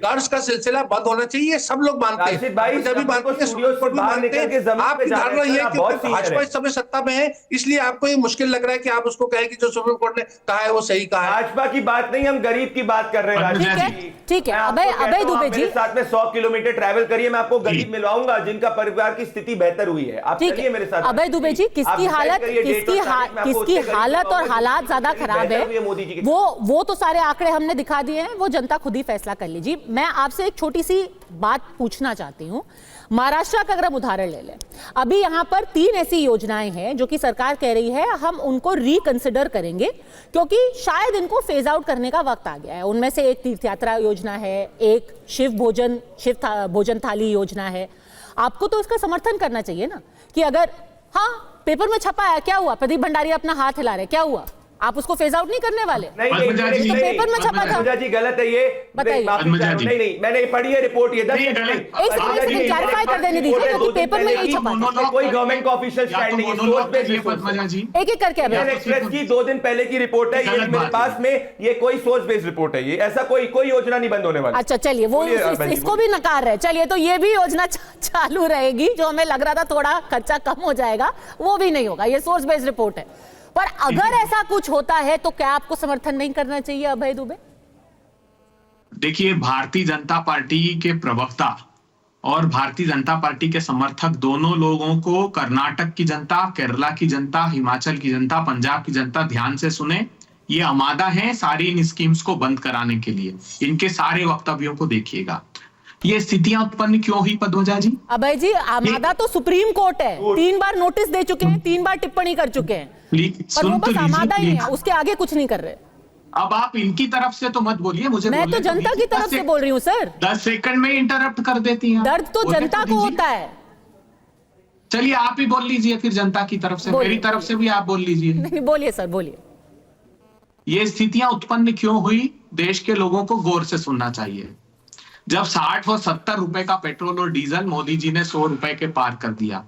कर्ज का सिलसिला बंद होना चाहिए, सब लोग मानते हैं, जब भी मानते हैं। आपकी धारणा यह है कि भाजपा इस समय सत्ता में है, इसलिए आपको ये मुश्किल लग रहा है कि आप उसको कहें कि जो सुप्रीम कोर्ट ने कहा है वो सही कहा है। भाजपा की बात नहीं, हम गरीब की बात कर रहे हैं। ठीक है अभय दुबे जी, साथ में 100 किलोमीटर ट्रैवल करिए, मैं आपको गरीब मिलवाऊंगा जिनका परिवार की स्थिति बेहतर हुई है। आप चलिए मेरे साथ। अभय दुबे जी, किसकी हालत और हालात ज्यादा खराब है, वो तो सारे आंकड़े हमने दिखा दिए हैं, वो जनता खुद ही फैसला कर लीजिए। मैं आपसे एक छोटी सी बात पूछना चाहती हूँ। महाराष्ट्र का अगर हम उदाहरण ले लें, अभी यहाँ पर 3 ऐसी योजनाएं हैं जो कि सरकार कह रही है हम उनको रिकंसिडर करेंगे, क्योंकि शायद इनको फेज आउट करने का वक्त आ गया है। उनमें से एक तीर्थ यात्रा योजना है, एक शिव भोजन थाली योजना है। आपको तो इसका समर्थन करना चाहिए ना, कि अगर हाँ पेपर में छपा है, क्या हुआ? प्रदीप भंडारी अपना हाथ हिला रहे, क्या हुआ? आप उसको फेज आउट नहीं करने वाले? नहीं, पेपर में छपा था। जी गलत है ये, बताइए। नहीं, मैंने पढ़ी है रिपोर्ट, ये 10 क्लैरिफाई कर देने दीजिए, क्योंकि पेपर में यही छपा था। कोई गवर्नमेंट का ऑफिशियल स्टैंड नहीं है। एक एक करके एक्सप्रेस की 2 दिन पहले की रिपोर्ट है, ये मेरे पास में, ये कोई सोर्स बेस्ड रिपोर्ट है, ये ऐसा कोई योजना नहीं बंद होने वाली। अच्छा चलिए, वो इसको भी नकार रहे। चलिए, तो ये भी योजना चालू रहेगी, जो हमें लग रहा था थोड़ा खर्चा कम हो जाएगा, वो भी नहीं होगा। ये सोर्स बेस्ड रिपोर्ट है। पर अगर ऐसा कुछ होता है तो क्या आपको समर्थन नहीं करना चाहिए अभय दुबे? देखिए, भारतीय जनता पार्टी के प्रवक्ता और भारतीय जनता पार्टी के समर्थक दोनों लोगों को कर्नाटक की जनता, केरला की जनता, हिमाचल की जनता, पंजाब की जनता ध्यान से सुने। ये आमादा हैं सारी इन स्कीम्स को बंद कराने के लिए। इनके सारे वक्तव्यों को देखिएगा। ये स्थितियां उत्पन्न क्यों हुई पद्मजा जी? अभय जी, आमादा तो सुप्रीम कोर्ट है, 3 बार नोटिस दे चुके हैं, 3 बार टिप्पणी कर चुके हैं, पर वो बस आमादा ही है, उसके आगे कुछ नहीं कर रहे। अब आप इनकी तरफ से तो मत बोलिए, मुझे मैं बोलने तो जनता दीजिए। की तरफ से बोल रही हूँ सर। 10 सेकंड में इंटरप्ट कर देती हैं। दर्द तो बोलने जनता को दीजिए। होता है। चलिए आप ही बोल लीजिए फिर जनता की तरफ से, बोलिए, मेरी तरफ से भी आप बोल लीजिए। नहीं बोलिए सर, बोलिए। ये स्थितियां उत्पन्न क्यों हुई, देश के लोगों को गौर से सुनना चाहिए। जब 60 और 70 रुपए का पेट्रोल और डीजल मोदी जी ने 100 रुपए के पार कर दिया,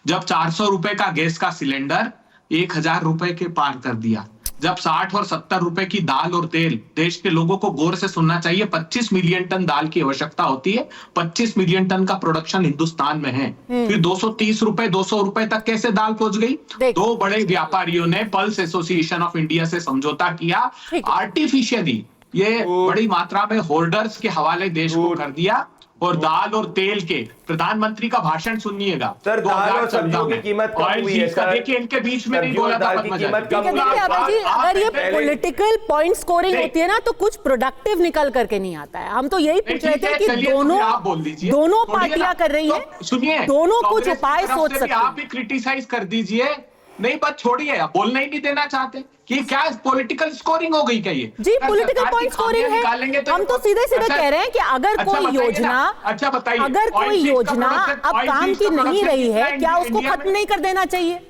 जब 400 रुपए का गैस का सिलेंडर 1000 रुपए के पार कर दिया, जब 60 और 70 रुपए की दाल और तेल, देश के लोगों को गौर से सुनना चाहिए। 25 मिलियन टन दाल की आवश्यकता होती है, 25 मिलियन टन का प्रोडक्शन हिंदुस्तान में है। फिर 230 रुपए 200 रुपए तक कैसे दाल पहुंच गई? दो बड़े व्यापारियों ने पल्स एसोसिएशन ऑफ इंडिया से समझौता किया, आर्टिफिशियली ये बड़ी मात्रा में होल्डर्स के हवाले देश को कर दिया, और दाल और तेल के प्रधानमंत्री का भाषण सुनिएगा। सर, दाल और सब्जियों की कीमत कम हुई है सर। देखिए इनके बीच में नहीं बोला था दाल की कीमत कम हुई देखिए है। अभय जी, अगर ये पहले- पॉलिटिकल पॉइंट स्कोरिंग होती है ना तो कुछ प्रोडक्टिव निकल करके नहीं आता है। हम तो यही पूछ रहे थे कि दोनों पार्टियां कर रही हैं, सुनिए, दोनों कुछ उपाय सोच सकते हैं। आप भी क्रिटिसाइज कर दीजिए, नहीं बात छोड़िए, आप बोलना ही नहीं देना चाहते कि क्या पॉलिटिकल स्कोरिंग हो गई क्या ये? जी पॉलिटिकल पॉइंट स्कोरिंग है। हम तो सीधे सीधे कह रहे हैं कि अगर कोई योजना, अच्छा बताइए, अगर कोई योजना अब काम की नहीं रही है, क्या उसको खत्म नहीं कर देना चाहिए?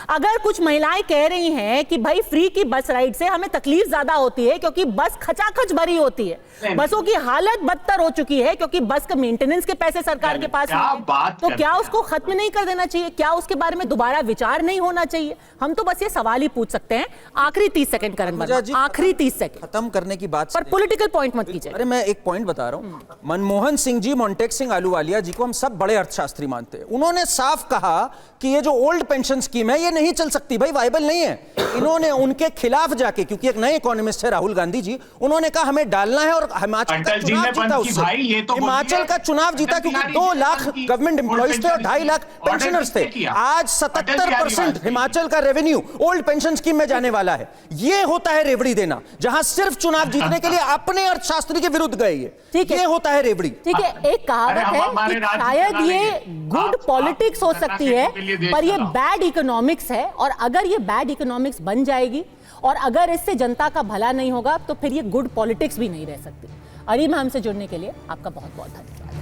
अगर कुछ महिलाएं कह रही हैं कि भाई फ्री की बस राइड से हमें तकलीफ ज्यादा होती है क्योंकि बस खचाखच भरी होती है, बसों की हालत बदतर हो चुकी है क्योंकि बस का मेंटेनेंस के पैसे सरकार के पास नहीं है, तो क्या उसको खत्म नहीं कर देना चाहिए? क्या उसके बारे में दोबारा विचार नहीं होना चाहिए? हम तो बस ये सवाल ही पूछ सकते हैं। आखिरी 30 सेकंड करण वर्मा, आखिरी 30 सेकंड खत्म करने की बात पर पॉलिटिकल पॉइंट मत कीजिए। अरे मैं एक पॉइंट बता रहा हूं। मनमोहन सिंह जी, मोंटेक सिंह अहलूवालिया जी को हम सब बड़े अर्थशास्त्री मानते हैं। उन्होंने साफ कहा कि ये जो ओल्ड पेंशन स्कीम है ये नहीं चल सकती भाई, वायबल नहीं है। इन्होंने उनके खिलाफ जाके, क्योंकि एक नए इकोनॉमिस्ट है राहुल गांधी जी, उन्होंने कहा हमें डालना है, और हिमाचल का चुनाव जीता उससे। हिमाचल का चुनाव जीता क्योंकि 2 लाख गवर्नमेंट एम्प्लॉइज थे और 2.5 लाख पेंशनर्स थे। आज 77% हिमाचल का रेवेन्यू ओल्ड पेंशन स्कीम में जाने वाला है। ये होता है रेवड़ी देना, जहां सिर्फ चुनाव जीतने के लिए अपने अर्थशास्त्री के विरुद्ध गए। ये होता है रेवड़ी। ठीक है, एक कहावत है कि शायद ये गुड पॉलिटिक्स हो सकती है पर ये बैड इकोनॉमिक्स है, और अगर ये बैड इकोनॉमिक्स बन जाएगी और अगर इससे जनता का भला नहीं होगा तो फिर ये गुड पॉलिटिक्स भी नहीं रह सकती। अरीमा, हमसे जुड़ने के लिए आपका बहुत बहुत धन्यवाद।